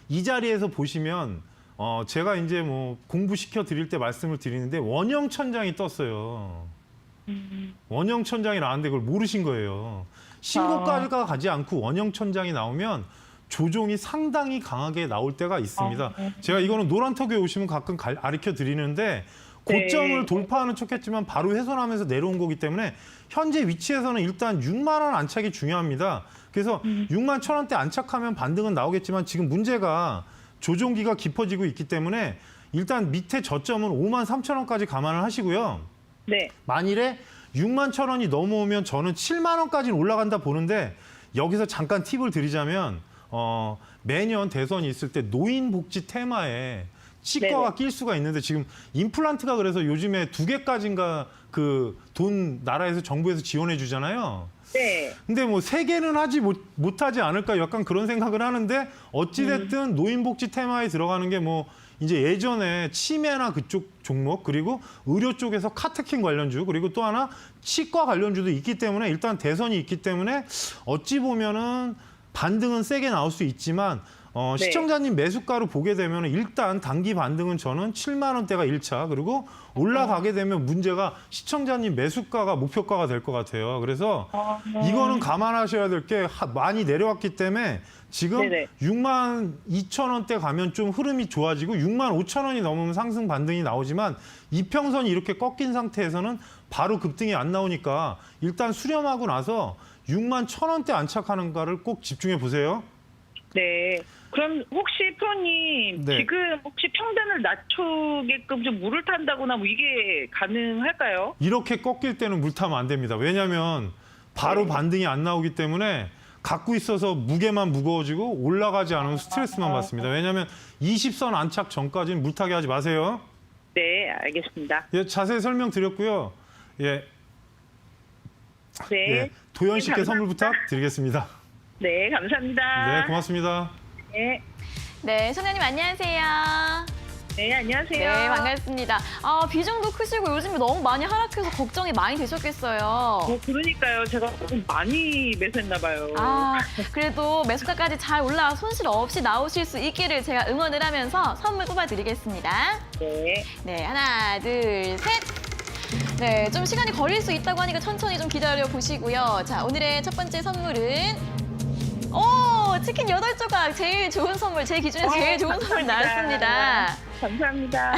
이 자리에서 보시면 제가 이제 뭐 공부시켜 드릴 때 말씀을 드리는데 원형 천장이 떴어요. 원형 천장이 나왔는데 그걸 모르신 거예요. 신고가가 가지 않고 원형 천장이 나오면 조종이 상당히 강하게 나올 때가 있습니다. 제가 이거는 노란턱에 오시면 가끔 가르쳐 드리는데 고점을 돌파하는 척했지만 바로 훼손하면서 내려온 거기 때문에 현재 위치에서는 일단 6만 원 안착이 중요합니다. 그래서 6만 1,000원대 안착하면 반등은 나오겠지만 지금 문제가 조정기가 깊어지고 있기 때문에 일단 밑에 저점은 5만 3천 원까지 감안을 하시고요. 네. 만일에 6만 1,000원이 넘어오면 저는 7만 원까지는 올라간다 보는데 여기서 잠깐 팁을 드리자면 매년 대선이 있을 때 노인복지 테마에 치과가 네네. 낄 수가 있는데 지금 임플란트가 그래서 요즘에 2개까지인가 그 돈 나라에서 정부에서 지원해 주잖아요. 네. 근데 뭐 3개는 하지 못하지 않을까 약간 그런 생각을 하는데 어찌됐든 노인복지 테마에 들어가는 게 뭐 이제 예전에 치매나 그쪽 종목 그리고 의료 쪽에서 카테킨 관련주 그리고 또 하나 치과 관련주도 있기 때문에 일단 대선이 있기 때문에 어찌 보면은 반등은 세게 나올 수 있지만 네. 시청자님 매수가로 보게 되면 일단 단기 반등은 저는 7만 원대가 1차 그리고 올라가게 되면 문제가 시청자님 매수가가 목표가가 될 것 같아요. 그래서 이거는 감안하셔야 될 게 많이 내려왔기 때문에 지금 네네. 6만 2천 원대 가면 좀 흐름이 좋아지고 6만 5천 원이 넘으면 상승 반등이 나오지만 이평선이 이렇게 꺾인 상태에서는 바로 급등이 안 나오니까 일단 수렴하고 나서 6만 1천 원대 안착하는가를 꼭 집중해 보세요. 네. 그럼 혹시 프로님 네. 지금 혹시 평단을 낮추게끔 좀 물을 탄다거나 뭐 이게 가능할까요? 이렇게 꺾일 때는 물 타면 안 됩니다. 왜냐하면 바로 반등이 안 나오기 때문에 갖고 있어서 무게만 무거워지고 올라가지 않으면 스트레스만 받습니다. 왜냐하면 20선 안착 전까지는 물타기 하지 마세요. 네, 알겠습니다. 예, 자세히 설명드렸고요. 예, 네. 예, 도현 씨께 네, 선물 감사합니다. 부탁드리겠습니다. 네, 감사합니다. 네, 고맙습니다. 네. 네, 소장님 안녕하세요. 네, 안녕하세요. 네, 반갑습니다. 비중도 크시고 요즘에 너무 많이 하락해서 걱정이 많이 되셨겠어요. 그러니까요. 제가 조금 많이 매수했나 봐요. 그래도 매수가까지 잘 올라와 손실 없이 나오실 수 있기를 제가 응원을 하면서 선물 뽑아드리겠습니다. 네. 네, 하나, 둘, 셋. 네, 좀 시간이 걸릴 수 있다고 하니까 천천히 좀 기다려 보시고요. 자, 오늘의 첫 번째 선물은 치킨 8조각 제일 좋은 선물, 제 기준에 제일 좋은 선물 나왔습니다. 감사합니다.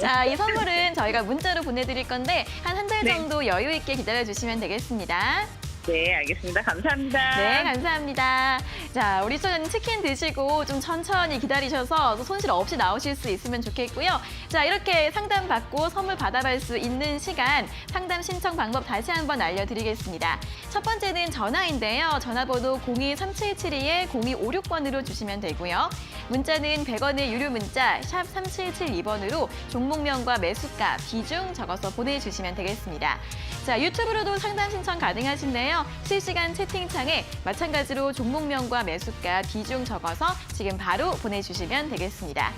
자, 이 선물은 저희가 문자로 보내드릴 건데 한 달 네. 정도 여유 있게 기다려주시면 되겠습니다. 네, 알겠습니다. 감사합니다. 네, 감사합니다. 자, 우리 소장님 치킨 드시고 좀 천천히 기다리셔서 또 손실 없이 나오실 수 있으면 좋겠고요. 자, 이렇게 상담 받고 선물 받아갈 수 있는 시간 상담 신청 방법 다시 한번 알려드리겠습니다. 첫 번째는 전화인데요. 전화번호 02-3772-0256번으로 주시면 되고요. 문자는 100원의 유료 문자 샵 3772번으로 종목명과 매수가, 비중 적어서 보내주시면 되겠습니다. 자, 유튜브로도 상담 신청 가능하신데요. 실시간 채팅창에 마찬가지로 종목명과 매수가, 비중 적어서 지금 바로 보내주시면 되겠습니다.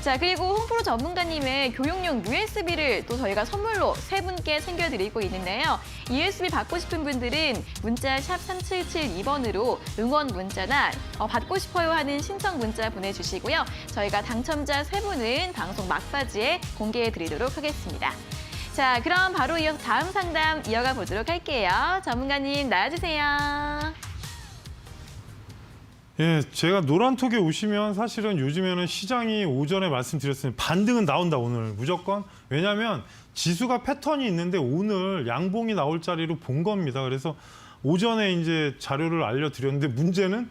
자, 그리고 홈프로 전문가님의 교육용 USB를 또 저희가 선물로 3분께 챙겨드리고 있는데요. USB 받고 싶은 분들은 문자 샵 3772번으로 응원 문자나 받고 싶어요 하는 신청 문자 보내주시고요. 저희가 당첨자 3분은 방송 막바지에 공개해드리도록 하겠습니다. 자, 그럼 바로 이어서 다음 상담 이어가 보도록 할게요. 전문가님 나와주세요. 예, 제가 노란톡에 오시면 사실은 요즘에는 시장이 오전에 말씀드렸으니 반등은 나온다 오늘 무조건. 왜냐하면 지수가 패턴이 있는데 오늘 양봉이 나올 자리로 본 겁니다. 그래서 오전에 이제 자료를 알려드렸는데 문제는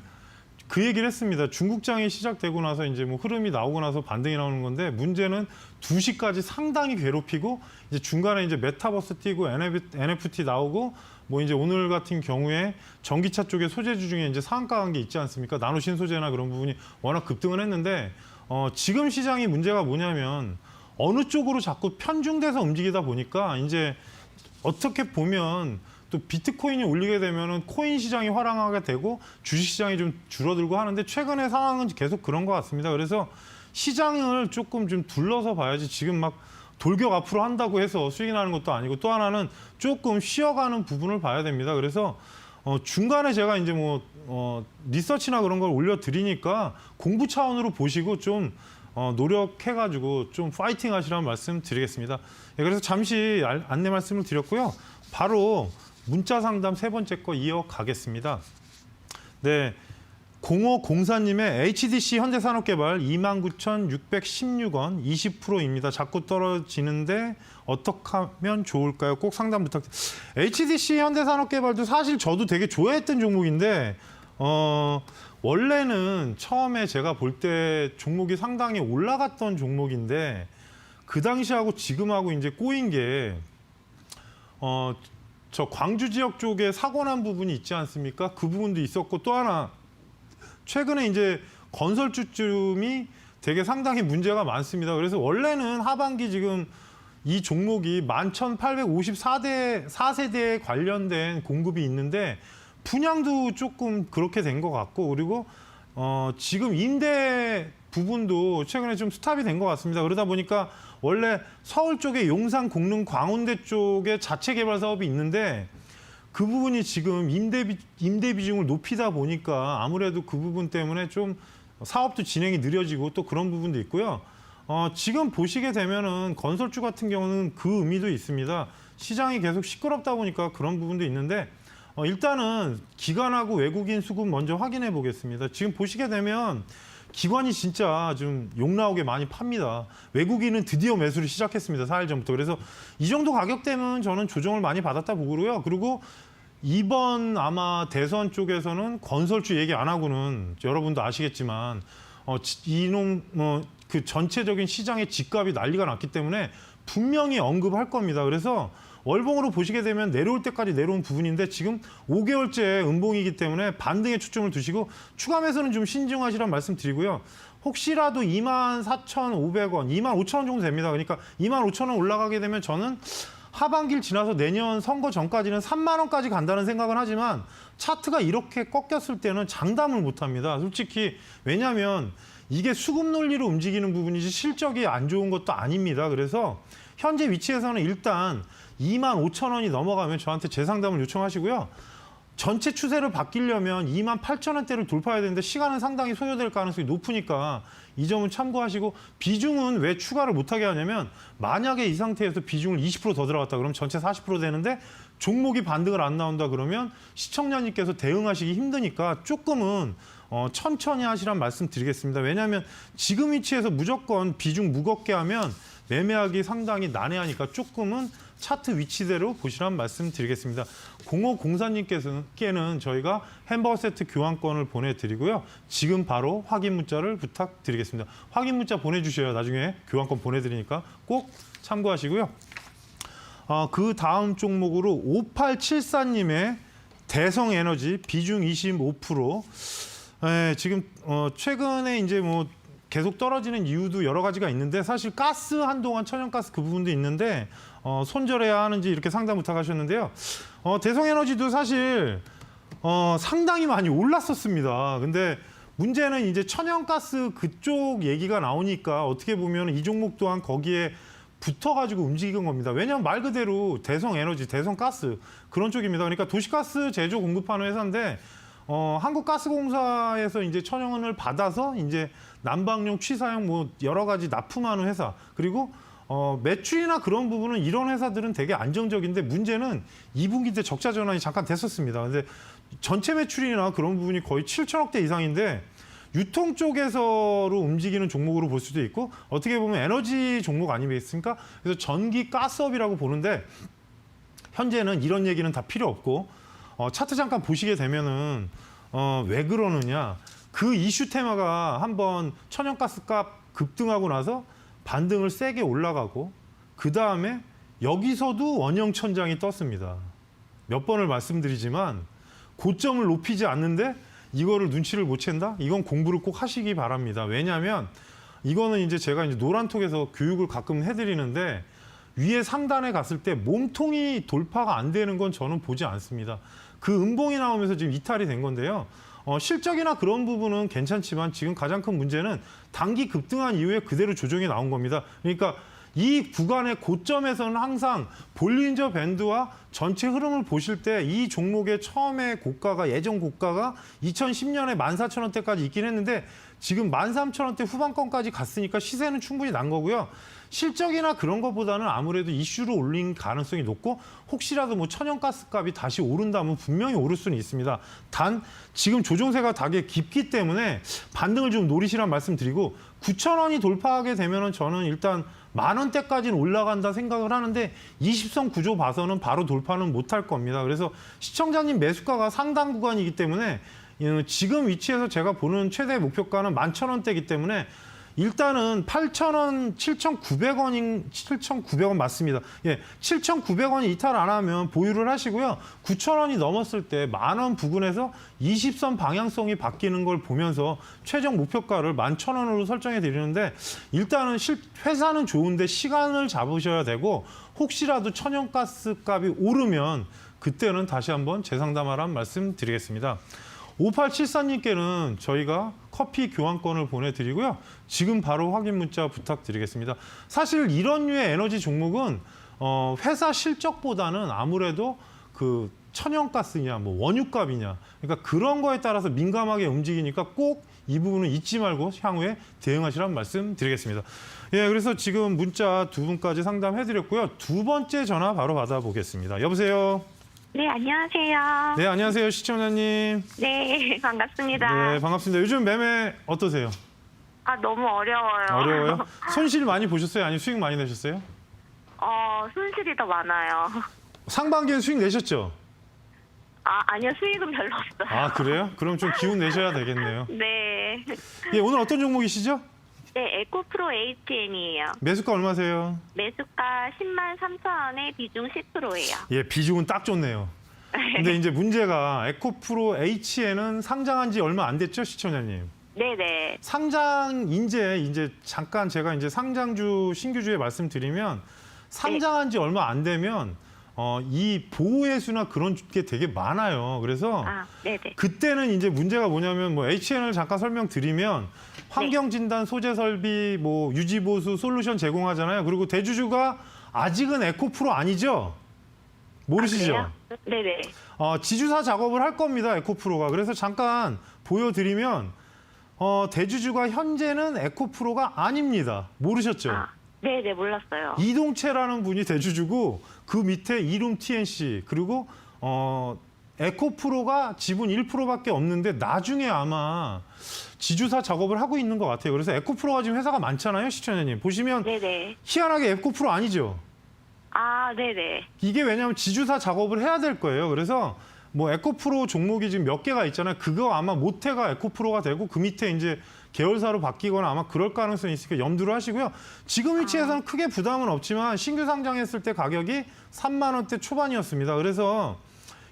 그 얘기를 했습니다. 중국장이 시작되고 나서 이제 뭐 흐름이 나오고 나서 반등이 나오는 건데 문제는 2시까지 상당히 괴롭히고 이제 중간에 이제 메타버스 뛰고 NFT 나오고 뭐 이제 오늘 같은 경우에 전기차 쪽의 소재주 중에 이제 상한가 간 게 있지 않습니까? 나노 신소재나 그런 부분이 워낙 급등을 했는데 지금 시장이 문제가 뭐냐면 어느 쪽으로 자꾸 편중돼서 움직이다 보니까 이제 어떻게 보면 또 비트코인이 올리게 되면은 코인 시장이 활황하게 되고 주식 시장이 좀 줄어들고 하는데 최근의 상황은 계속 그런 것 같습니다. 그래서 시장을 조금 좀 둘러서 봐야지 지금 막 돌격 앞으로 한다고 해서 수익이 나는 것도 아니고 또 하나는 조금 쉬어가는 부분을 봐야 됩니다. 그래서 중간에 제가 이제 뭐 리서치나 그런 걸 올려드리니까 공부 차원으로 보시고 좀 노력해가지고 좀 파이팅 하시라는 말씀 드리겠습니다. 예, 그래서 잠시 안내 말씀을 드렸고요. 바로 문자 상담 3번째 거 이어가겠습니다. 네, 0504님의 HDC 현대산업개발 29,616원 20%입니다. 자꾸 떨어지는데 어떻게 하면 좋을까요? 꼭 상담 부탁드립니다. HDC 현대산업개발도 사실 저도 되게 좋아했던 종목인데 원래는 처음에 제가 볼 때 종목이 상당히 올라갔던 종목인데 그 당시하고 지금하고 이제 꼬인 게 저 광주 지역 쪽에 사고 난 부분이 있지 않습니까? 그 부분도 있었고 또 하나 최근에 이제 건설주쯤이 되게 상당히 문제가 많습니다. 그래서 원래는 하반기 지금 이 종목이 11,854세대에 관련된 공급이 있는데 분양도 조금 그렇게 된 것 같고 그리고 지금 임대 부분도 최근에 좀 스탑이 된 것 같습니다. 그러다 보니까 원래 서울 쪽에 용산, 공릉, 광운대 쪽에 자체 개발 사업이 있는데 그 부분이 지금 임대 비중을 높이다 보니까 아무래도 그 부분 때문에 좀 사업도 진행이 느려지고 또 그런 부분도 있고요. 지금 보시게 되면은 건설주 같은 경우는 그 의미도 있습니다. 시장이 계속 시끄럽다 보니까 그런 부분도 있는데 일단은 기관하고 외국인 수급 먼저 확인해 보겠습니다. 지금 보시게 되면 기관이 진짜 좀 욕 나오게 많이 팝니다. 외국인은 드디어 매수를 시작했습니다. 4일 전부터. 그래서 이 정도 가격대면 저는 조정을 많이 받았다 보고요. 그리고 이번 아마 대선 쪽에서는 건설주 얘기 안 하고는 여러분도 아시겠지만 그 전체적인 시장의 집값이 난리가 났기 때문에 분명히 언급할 겁니다. 그래서 월봉으로 보시게 되면 내려올 때까지 내려온 부분인데 지금 5개월째 음봉이기 때문에 반등에 초점을 두시고 추가 매수는 좀 신중하시란 말씀 드리고요. 혹시라도 24,500원, 25,000원 정도 됩니다. 그러니까 25,000원 올라가게 되면 저는 하반기를 지나서 내년 선거 전까지는 3만 원까지 간다는 생각은 하지만 차트가 이렇게 꺾였을 때는 장담을 못합니다. 솔직히 왜냐하면 이게 수급 논리로 움직이는 부분이지 실적이 안 좋은 것도 아닙니다. 그래서 현재 위치에서는 일단 25,000원이 넘어가면 저한테 재상담을 요청하시고요. 전체 추세를 바뀌려면 28,000원대를 돌파해야 되는데 시간은 상당히 소요될 가능성이 높으니까 이 점은 참고하시고 비중은 왜 추가를 못하게 하냐면 만약에 이 상태에서 비중을 20% 더 들어갔다 그러면 전체 40% 되는데 종목이 반등을 안 나온다 그러면 시청자님께서 대응하시기 힘드니까 조금은 천천히 하시란 말씀 드리겠습니다. 왜냐하면 지금 위치에서 무조건 비중 무겁게 하면 매매하기 상당히 난해하니까 조금은 차트 위치대로 보시란 말씀 드리겠습니다. 0504님께는 저희가 햄버거 세트 교환권을 보내드리고요. 지금 바로 확인 문자를 부탁드리겠습니다. 확인 문자 보내주셔야 나중에 교환권 보내드리니까 꼭 참고하시고요. 그 다음 종목으로 5874님의 대성에너지 비중 25%. 지금 최근에 이제 뭐 계속 떨어지는 이유도 여러 가지가 있는데 사실 가스 한동안 천연가스 그 부분도 있는데 손절해야 하는지 이렇게 상담 부탁하셨는데요. 대성에너지도 사실 상당히 많이 올랐었습니다. 근데 문제는 이제 천연가스 그쪽 얘기가 나오니까 어떻게 보면 이 종목 또한 거기에 붙어가지고 움직이는 겁니다. 왜냐하면 말 그대로 대성에너지, 대성가스 그런 쪽입니다. 그러니까 도시가스 제조 공급하는 회사인데 한국가스공사에서 이제 천연을 받아서 이제 난방용, 취사용 뭐 여러 가지 납품하는 회사 그리고 매출이나 그런 부분은 이런 회사들은 되게 안정적인데 문제는 2분기 때 적자 전환이 잠깐 됐었습니다. 근데 전체 매출이나 그런 부분이 거의 7천억대 이상인데 유통 쪽에서로 움직이는 종목으로 볼 수도 있고 어떻게 보면 에너지 종목 아니겠습니까? 그래서 전기 가스업이라고 보는데 현재는 이런 얘기는 다 필요 없고 차트 잠깐 보시게 되면은 왜 그러느냐 그 이슈 테마가 한번 천연가스 값 급등하고 나서 반등을 세게 올라가고 그 다음에 여기서도 원형 천장이 떴습니다. 몇 번을 말씀드리지만 고점을 높이지 않는데 이거를 눈치를 못 챈다? 이건 공부를 꼭 하시기 바랍니다. 왜냐하면 이거는 이제 제가 이제 노란톡에서 교육을 가끔 해드리는데 위에 상단에 갔을 때 몸통이 돌파가 안 되는 건 저는 보지 않습니다. 그 음봉이 나오면서 지금 이탈이 된 건데요. 실적이나 그런 부분은 괜찮지만 지금 가장 큰 문제는 단기 급등한 이후에 그대로 조정이 나온 겁니다. 그러니까 이 구간의 고점에서는 항상 볼린저 밴드와 전체 흐름을 보실 때 이 종목의 처음에 고가가 예전 고가가 2010년에 14,000원대까지 있긴 했는데 지금 13,000원대 후반권까지 갔으니까 시세는 충분히 난 거고요. 실적이나 그런 것보다는 아무래도 이슈로 올린 가능성이 높고 혹시라도 뭐 천연가스 값이 다시 오른다면 분명히 오를 수는 있습니다. 단 지금 조종세가 되게 깊기 때문에 반등을 좀 노리시란 말씀드리고 9,000원이 돌파하게 되면은 저는 일단 10,000원대까지는 올라간다 생각을 하는데 20선 구조 봐서는 바로 돌파는 못할 겁니다. 그래서 시청자님 매수가가 상당 구간이기 때문에 지금 위치에서 제가 보는 최대 목표가는 11,000원대이기 때문에 일단은 8,000원, 7,900원 맞습니다. 예, 7,900원이 이탈 안 하면 보유를 하시고요. 9,000원이 넘었을 때 10,000원 부근에서 20선 방향성이 바뀌는 걸 보면서 최종 목표가를 11,000원으로 설정해 드리는데 일단은 회사는 좋은데 시간을 잡으셔야 되고 혹시라도 천연가스 값이 오르면 그때는 다시 한번 재상담하란 말씀 드리겠습니다. 5874님께는 저희가 커피 교환권을 보내드리고요. 지금 바로 확인 문자 부탁드리겠습니다. 사실 이런 류의 에너지 종목은 회사 실적보다는 아무래도 그 천연가스냐, 뭐 원유값이냐, 그러니까 그런 거에 따라서 민감하게 움직이니까 꼭 이 부분은 잊지 말고 향후에 대응하시란 말씀 드리겠습니다. 예, 그래서 지금 문자 두 분까지 상담해드렸고요. 두 번째 전화 바로 받아보겠습니다. 여보세요. 네, 안녕하세요. 네, 안녕하세요, 시청자님. 네, 반갑습니다. 네, 반갑습니다. 요즘 매매 어떠세요? 아, 너무 어려워요. 어려워요? 손실 많이 보셨어요? 아니면 수익 많이 내셨어요? 손실이 더 많아요. 상반기에 수익 내셨죠? 아니요, 수익은 별로 없어요. 아, 그래요? 그럼 좀 기운 내셔야 되겠네요. 네. 예, 오늘 어떤 종목이시죠? 네, 에코프로 HN이에요. 매수가 얼마세요? 매수가 103,000원에 비중 10%예요. 예, 비중은 딱 좋네요. 근데 이제 문제가 에코프로 H에는 상장한 지 얼마 안 됐죠, 시청자님? 네네. 상장 이제 잠깐 제가 이제 상장주 신규주에 말씀드리면 상장한 지 얼마 안 되면 이 보호해수나 그런 게 되게 많아요. 그래서 네네. 그때는 이제 문제가 뭐냐면 뭐 HN을 잠깐 설명드리면 환경진단, 소재 설비, 뭐 유지보수, 솔루션 제공하잖아요. 그리고 대주주가 아직은 에코프로 아니죠? 모르시죠? 네네. 지주사 작업을 할 겁니다. 에코프로가. 그래서 잠깐 보여드리면 대주주가 현재는 에코프로가 아닙니다. 모르셨죠? 네네, 몰랐어요. 이동채라는 분이 대주주고 그 밑에 이룸 TNC 그리고 에코프로가 지분 1%밖에 없는데 나중에 아마 지주사 작업을 하고 있는 것 같아요. 그래서 에코프로가 지금 회사가 많잖아요, 시청자님. 보시면 네네. 희한하게 에코프로 아니죠? 네네. 이게 왜냐하면 지주사 작업을 해야 될 거예요. 그래서 뭐 에코프로 종목이 지금 몇 개가 있잖아요. 그거 아마 모태가 에코프로가 되고 그 밑에 이제 계열사로 바뀌거나 아마 그럴 가능성이 있으니까 염두를 하시고요. 지금 위치에서는 크게 부담은 없지만 신규 상장했을 때 가격이 3만 원대 초반이었습니다. 그래서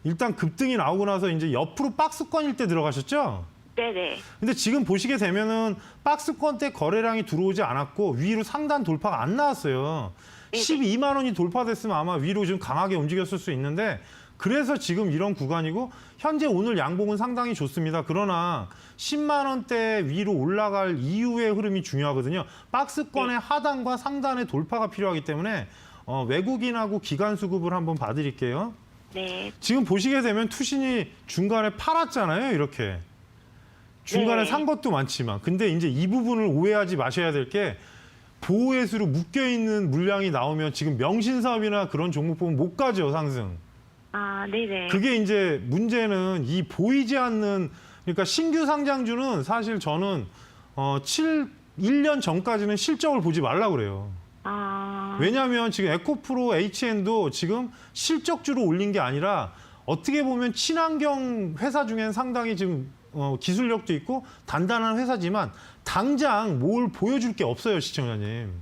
일단 급등이 나오고 나서 이제 옆으로 박스권일 때 들어가셨죠? 네네. 근데 지금 보시게 되면은 박스권 때 거래량이 들어오지 않았고 위로 상단 돌파가 안 나왔어요. 12만 원이 돌파됐으면 아마 위로 좀 강하게 움직였을 수 있는데 그래서 지금 이런 구간이고 현재 오늘 양봉은 상당히 좋습니다. 그러나 10만 원대 위로 올라갈 이후의 흐름이 중요하거든요. 박스권의 하단과 상단의 돌파가 필요하기 때문에 외국인하고 기관 수급을 한번 봐드릴게요. 네. 지금 보시게 되면 투신이 중간에 팔았잖아요. 이렇게. 중간에 산 것도 많지만. 근데 이제 이 부분을 오해하지 마셔야 될 게 보호해수로 묶여있는 물량이 나오면 지금 명신사업이나 그런 종목 보면 못 가죠, 상승. 네네. 그게 이제 문제는 이 보이지 않는 그러니까 신규 상장주는 사실 저는 1년 전까지는 실적을 보지 말라고 그래요. 왜냐하면 지금 에코프로 HN도 지금 실적주로 올린 게 아니라 어떻게 보면 친환경 회사 중엔 상당히 지금 기술력도 있고 단단한 회사지만 당장 뭘 보여줄 게 없어요, 시청자님.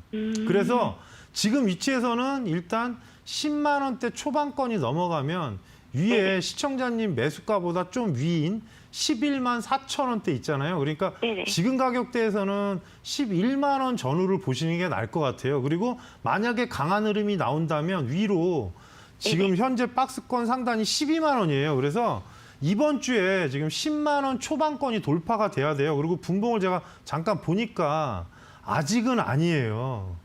그래서 지금 위치에서는 일단 10만 원대 초반권이 넘어가면 위에 시청자님 매수가보다 좀 위인 11만 4천 원대 있잖아요. 그러니까 지금 가격대에서는 11만 원 전후를 보시는 게 나을 것 같아요. 그리고 만약에 강한 흐름이 나온다면 위로 지금 현재 박스권 상단이 12만 원이에요. 그래서 이번 주에 지금 10만 원 초반권이 돌파가 돼야 돼요. 그리고 분봉을 제가 잠깐 보니까 아직은 아니에요.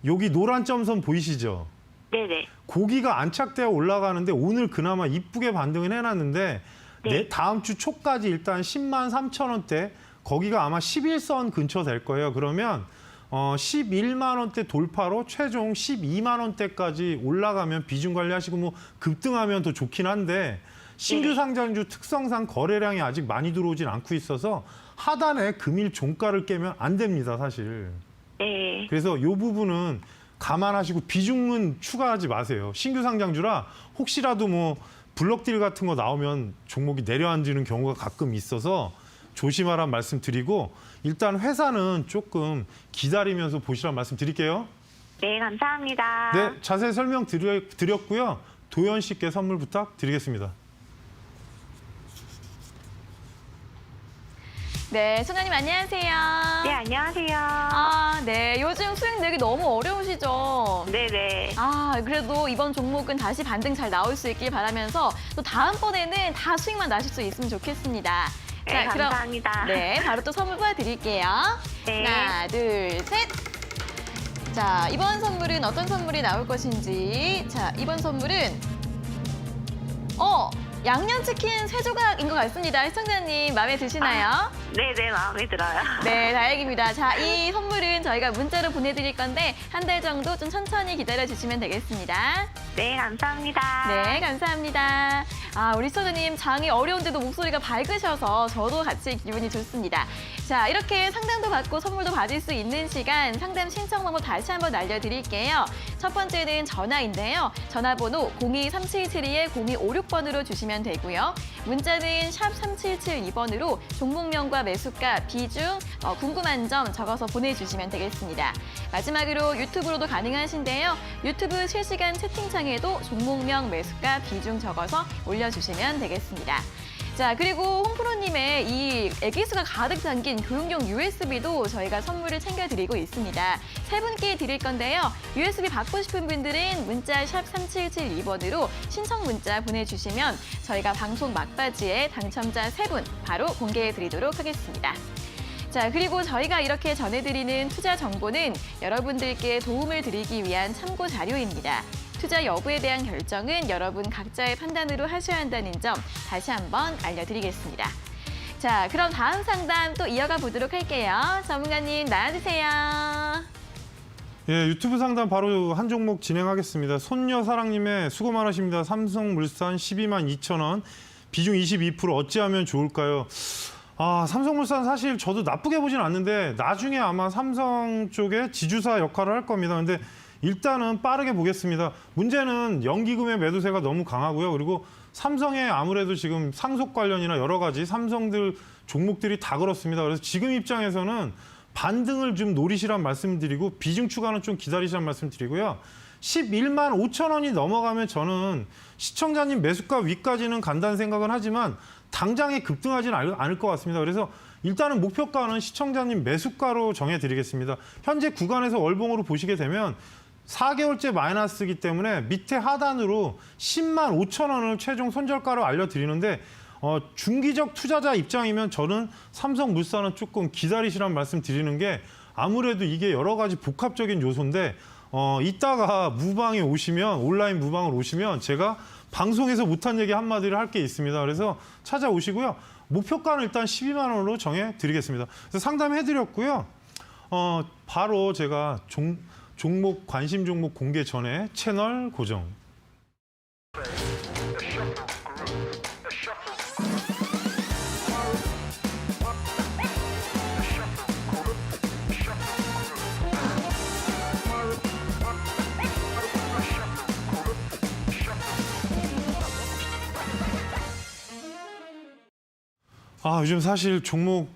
여기 노란 점선 보이시죠? 네네. 고기가 안착되어 올라가는데 오늘 그나마 이쁘게 반등을 해놨는데 다음 주 초까지 일단 10만 3천 원대 거기가 아마 11선 근처 될 거예요. 그러면 11만 원대 돌파로 최종 12만 원대까지 올라가면 비중 관리하시고 뭐 급등하면 더 좋긴 한데 신규 상장주 특성상 거래량이 아직 많이 들어오진 않고 있어서 하단에 금일 종가를 깨면 안 됩니다, 사실. 네. 그래서 이 부분은 감안하시고 비중은 추가하지 마세요. 신규 상장주라 혹시라도 뭐 블록딜 같은 거 나오면 종목이 내려앉는 경우가 가끔 있어서 조심하라는 말씀 드리고 일단 회사는 조금 기다리면서 보시라는 말씀 드릴게요. 네, 감사합니다. 네, 자세히 설명 드렸고요. 도현 씨께 선물 부탁드리겠습니다. 네, 소장님 안녕하세요. 네, 안녕하세요. 네, 요즘 수익 내기 너무 어려우시죠? 네네. 그래도 이번 종목은 다시 반등 잘 나올 수 있길 바라면서 또 다음번에는 다 수익만 나실 수 있으면 좋겠습니다. 네, 감사합니다. 네, 바로 또 선물 보여드릴게요. 네. 하나, 둘, 셋. 자, 이번 선물은 어떤 선물이 나올 것인지. 자, 이번 선물은 양념치킨 3조각인 것 같습니다. 시청자님 마음에 드시나요? 네네, 마음에 들어요. 네, 다행입니다. 자, 이 선물은 저희가 문자로 보내드릴 건데 한 달 정도 좀 천천히 기다려주시면 되겠습니다. 네, 감사합니다. 네, 감사합니다. 우리 시청자님 장이 어려운데도 목소리가 밝으셔서 저도 같이 기분이 좋습니다. 자, 이렇게 상담도 받고 선물도 받을 수 있는 시간 상담 신청 방법 다시 한번 알려드릴게요. 첫 번째는 전화인데요. 전화번호 023772-0256번으로 주시면 되고요. 문자는 샵 3772번으로 종목명과 매수가, 비중, 궁금한 점 적어서 보내주시면 되겠습니다. 마지막으로 유튜브로도 가능하신데요. 유튜브 실시간 채팅창에도 종목명, 매수가, 비중 적어서 올려주시면 되겠습니다. 자, 그리고 홍프로님의 이 애기수가 가득 담긴 교육용 USB도 저희가 선물을 챙겨드리고 있습니다. 3분께 드릴 건데요. USB 받고 싶은 분들은 문자 샵 3772번으로 신청 문자 보내주시면 저희가 방송 막바지에 당첨자 3분 바로 공개해드리도록 하겠습니다. 자, 그리고 저희가 이렇게 전해드리는 투자 정보는 여러분들께 도움을 드리기 위한 참고 자료입니다. 투자 여부에 대한 결정은 여러분 각자의 판단으로 하셔야 한다는 점 다시 한번 알려드리겠습니다. 자, 그럼 다음 상담 또 이어가 보도록 할게요. 전문가님 나와주세요. 예, 유튜브 상담 바로 한 종목 진행하겠습니다. 손녀사랑님의 수고 많으십니다. 삼성물산 12만 2천 원, 비중 22% 어찌하면 좋을까요? 삼성물산 사실 저도 나쁘게 보진 않는데 나중에 아마 삼성 쪽에 지주사 역할을 할 겁니다. 근데 일단은 빠르게 보겠습니다. 문제는 연기금의 매도세가 너무 강하고요. 그리고 삼성의 아무래도 지금 상속 관련이나 여러 가지 삼성들 종목들이 다 그렇습니다. 그래서 지금 입장에서는 반등을 좀 노리시란 말씀드리고 비중 추가는 좀 기다리시란 말씀드리고요. 11만 5천 원이 넘어가면 저는 시청자님 매수가 위까지는 간다는 생각은 하지만 당장에 급등하지는 않을 것 같습니다. 그래서 일단은 목표가는 시청자님 매수가로 정해드리겠습니다. 현재 구간에서 월봉으로 보시게 되면 4개월째 마이너스이기 때문에 밑에 하단으로 10만 5천 원을 최종 손절가로 알려드리는데 중기적 투자자 입장이면 저는 삼성물산은 조금 기다리시란 말씀 드리는 게 아무래도 이게 여러 가지 복합적인 요소인데 이따가 무방에 오시면 온라인 무방을 오시면 제가 방송에서 못한 얘기 한마디를 할 게 있습니다. 그래서 찾아오시고요. 목표가는 일단 12만 원으로 정해드리겠습니다. 그래서 상담해드렸고요. 바로 제가 종목 관심 종목 공개 전에 채널 고정. 요즘 사실 종목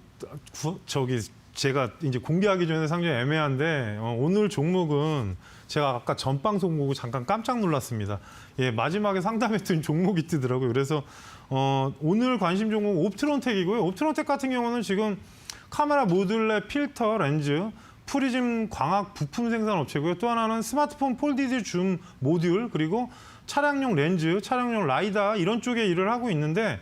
제가 이제 공개하기 전에 상당히 애매한데 오늘 종목은 제가 아까 전방송 보고 잠깐 깜짝 놀랐습니다. 예, 마지막에 상담했던 종목이 뜨더라고요. 그래서 오늘 관심 종목 옵트론텍이고요. 옵트론텍 같은 경우는 지금 카메라 모듈레 필터 렌즈, 프리즘 광학 부품 생산 업체고요. 또 하나는 스마트폰 폴디드 줌 모듈, 그리고 차량용 렌즈, 차량용 라이다 이런 쪽에 일을 하고 있는데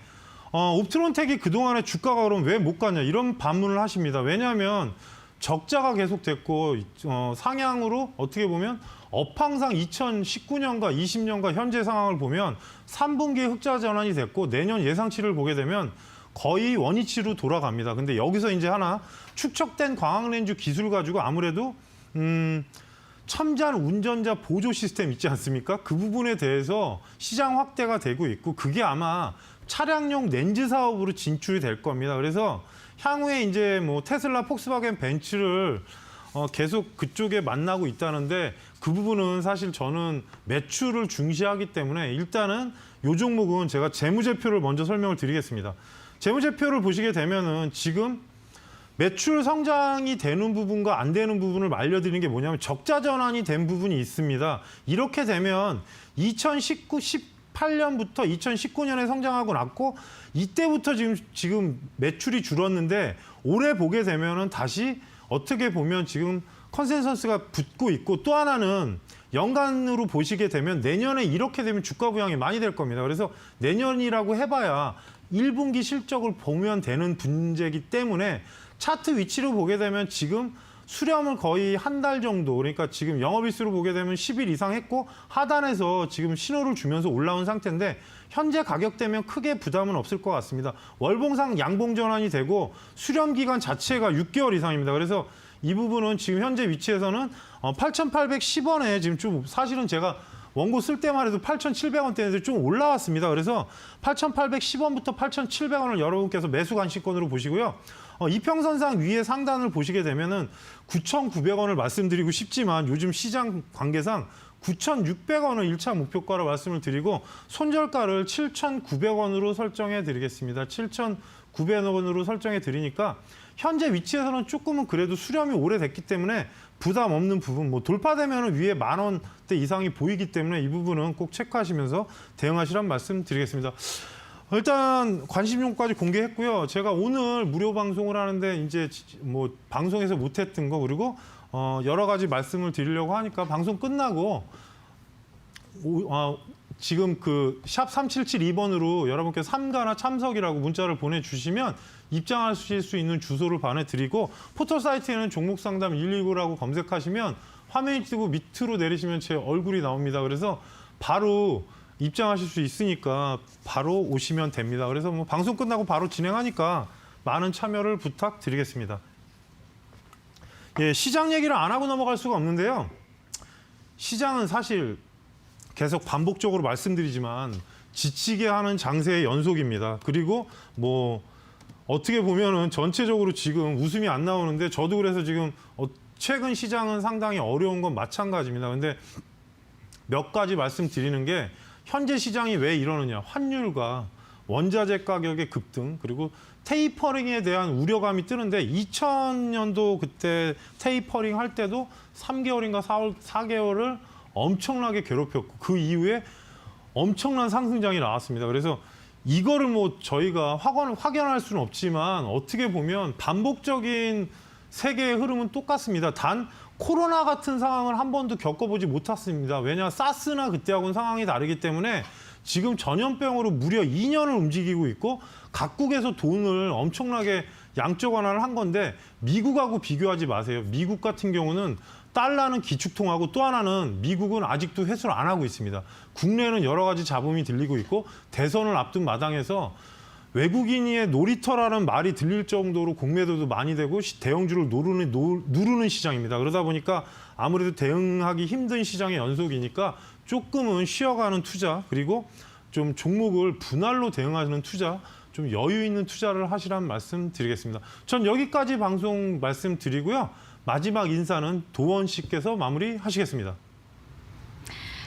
옵트론텍이 그동안에 주가가 그럼 왜 못 갔냐 이런 반문을 하십니다. 왜냐하면 적자가 계속됐고 상향으로 어떻게 보면 업황상 2019년과 20년과 현재 상황을 보면 3분기에 흑자 전환이 됐고 내년 예상치를 보게 되면 거의 원위치로 돌아갑니다. 근데 여기서 이제 하나 축적된 광학렌즈 기술 가지고 아무래도 첨단 운전자 보조 시스템 있지 않습니까? 그 부분에 대해서 시장 확대가 되고 있고 그게 아마 차량용 렌즈 사업으로 진출이 될 겁니다. 그래서 향후에 이제 뭐 테슬라, 폭스바겐, 벤츠를 계속 그쪽에 만나고 있다는데 그 부분은 사실 저는 매출을 중시하기 때문에 일단은 이 종목은 제가 재무제표를 먼저 설명을 드리겠습니다. 재무제표를 보시게 되면은 지금 매출 성장이 되는 부분과 안 되는 부분을 알려드리는 게 뭐냐면 적자 전환이 된 부분이 있습니다. 이렇게 되면 2018년부터 2019년에 성장하고 났고 이때부터 지금 매출이 줄었는데 올해 보게 되면은 다시 어떻게 보면 지금 컨센서스가 붙고 있고 또 하나는 연간으로 보시게 되면 내년에 이렇게 되면 주가 부양이 많이 될 겁니다. 그래서 내년이라고 해봐야 1분기 실적을 보면 되는 분재이기 때문에 차트 위치로 보게 되면 지금 수렴을 거의 한 달 정도 그러니까 지금 영업일수로 보게 되면 10일 이상 했고 하단에서 지금 신호를 주면서 올라온 상태인데 현재 가격대면 크게 부담은 없을 것 같습니다. 월봉상 양봉 전환이 되고 수렴 기간 자체가 6개월 이상입니다. 그래서 이 부분은 지금 현재 위치에서는 8,810원에 지금 좀 사실은 제가 원고 쓸 때만 해도 8,700원대인데 좀 올라왔습니다. 그래서 8,810원부터 8,700원을 여러분께서 매수 관심권으로 보시고요. 이평선상 위에 상단을 보시게 되면은 9,900원을 말씀드리고 싶지만 요즘 시장 관계상 9,600원을 1차 목표가로 말씀을 드리고 손절가를 7,900원으로 설정해 드리겠습니다. 7,900원으로 설정해 드리니까 현재 위치에서는 조금은 그래도 수렴이 오래됐기 때문에 부담 없는 부분, 뭐 돌파되면 위에 10,000원대 이상이 보이기 때문에 이 부분은 꼭 체크하시면서 대응하시란 말씀 드리겠습니다. 일단 관심종까지 공개했고요. 제가 오늘 무료 방송을 하는데 이제 뭐 방송에서 못했던 거 그리고 여러 가지 말씀을 드리려고 하니까 방송 끝나고 지금 그 샵 3772번으로 여러분께서 참가나 참석이라고 문자를 보내주시면 입장하실 수 있는 주소를 보내드리고 포털 사이트에는 종목 상담 119라고 검색하시면 화면이 뜨고 밑으로 내리시면 제 얼굴이 나옵니다. 그래서 바로 입장하실 수 있으니까 바로 오시면 됩니다. 그래서 뭐 방송 끝나고 바로 진행하니까 많은 참여를 부탁드리겠습니다. 예, 시장 얘기를 안 하고 넘어갈 수가 없는데요. 시장은 사실 계속 반복적으로 말씀드리지만 지치게 하는 장세의 연속입니다. 그리고 뭐 어떻게 보면은 전체적으로 지금 웃음이 안 나오는데 저도 그래서 지금 최근 시장은 상당히 어려운 건 마찬가지입니다. 근데 몇 가지 말씀드리는 게 현재 시장이 왜 이러느냐. 환율과 원자재 가격의 급등 그리고 테이퍼링에 대한 우려감이 뜨는데 2000년도 그때 테이퍼링 할 때도 3개월인가 4개월을 엄청나게 괴롭혔고 그 이후에 엄청난 상승장이 나왔습니다. 그래서 이거를 뭐 저희가 확연할 수는 없지만 어떻게 보면 반복적인 세계의 흐름은 똑같습니다. 단 코로나 같은 상황을 한 번도 겪어보지 못했습니다. 왜냐 사스나 그때하고는 상황이 다르기 때문에 지금 전염병으로 무려 2년을 움직이고 있고 각국에서 돈을 엄청나게 양적 완화를 한 건데 미국하고 비교하지 마세요. 미국 같은 경우는 달러는 기축통화고 또 하나는 미국은 아직도 회수를 안 하고 있습니다. 국내는 여러 가지 잡음이 들리고 있고 대선을 앞둔 마당에서 외국인의 놀이터라는 말이 들릴 정도로 공매도도 많이 되고 대형주를 누르는 시장입니다. 그러다 보니까 아무래도 대응하기 힘든 시장의 연속이니까 조금은 쉬어가는 투자 그리고 좀 종목을 분할로 대응하는 투자 좀 여유 있는 투자를 하시란 말씀 드리겠습니다. 전 여기까지 방송 말씀드리고요. 마지막 인사는 도원 씨께서 마무리하시겠습니다.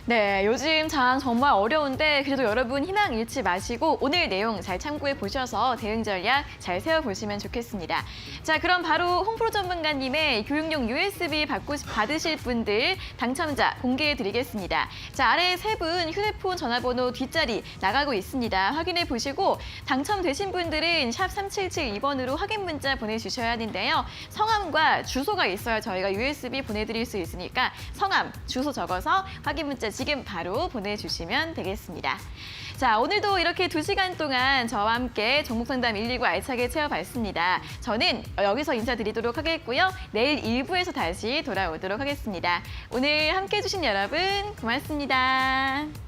네, 요즘 장 정말 어려운데 그래도 여러분 희망 잃지 마시고 오늘 내용 잘 참고해 보셔서 대응 전략 잘 세워보시면 좋겠습니다. 자, 그럼 바로 홍프로 전문가님의 교육용 USB 받으실 분들 당첨자 공개해 드리겠습니다. 자, 아래 세 분 휴대폰 전화번호 뒷자리 나가고 있습니다. 확인해 보시고 당첨되신 분들은 샵 3772번으로 확인 문자 보내주셔야 하는데요. 성함과 주소가 있어야 저희가 USB 보내드릴 수 있으니까 성함, 주소 적어서 확인 문자 지금 바로 보내주시면 되겠습니다. 자, 오늘도 이렇게 2시간 동안 저와 함께 종목상담 119 알차게 채워봤습니다. 저는 여기서 인사드리도록 하겠고요. 내일 1부에서 다시 돌아오도록 하겠습니다. 오늘 함께해 주신 여러분 고맙습니다.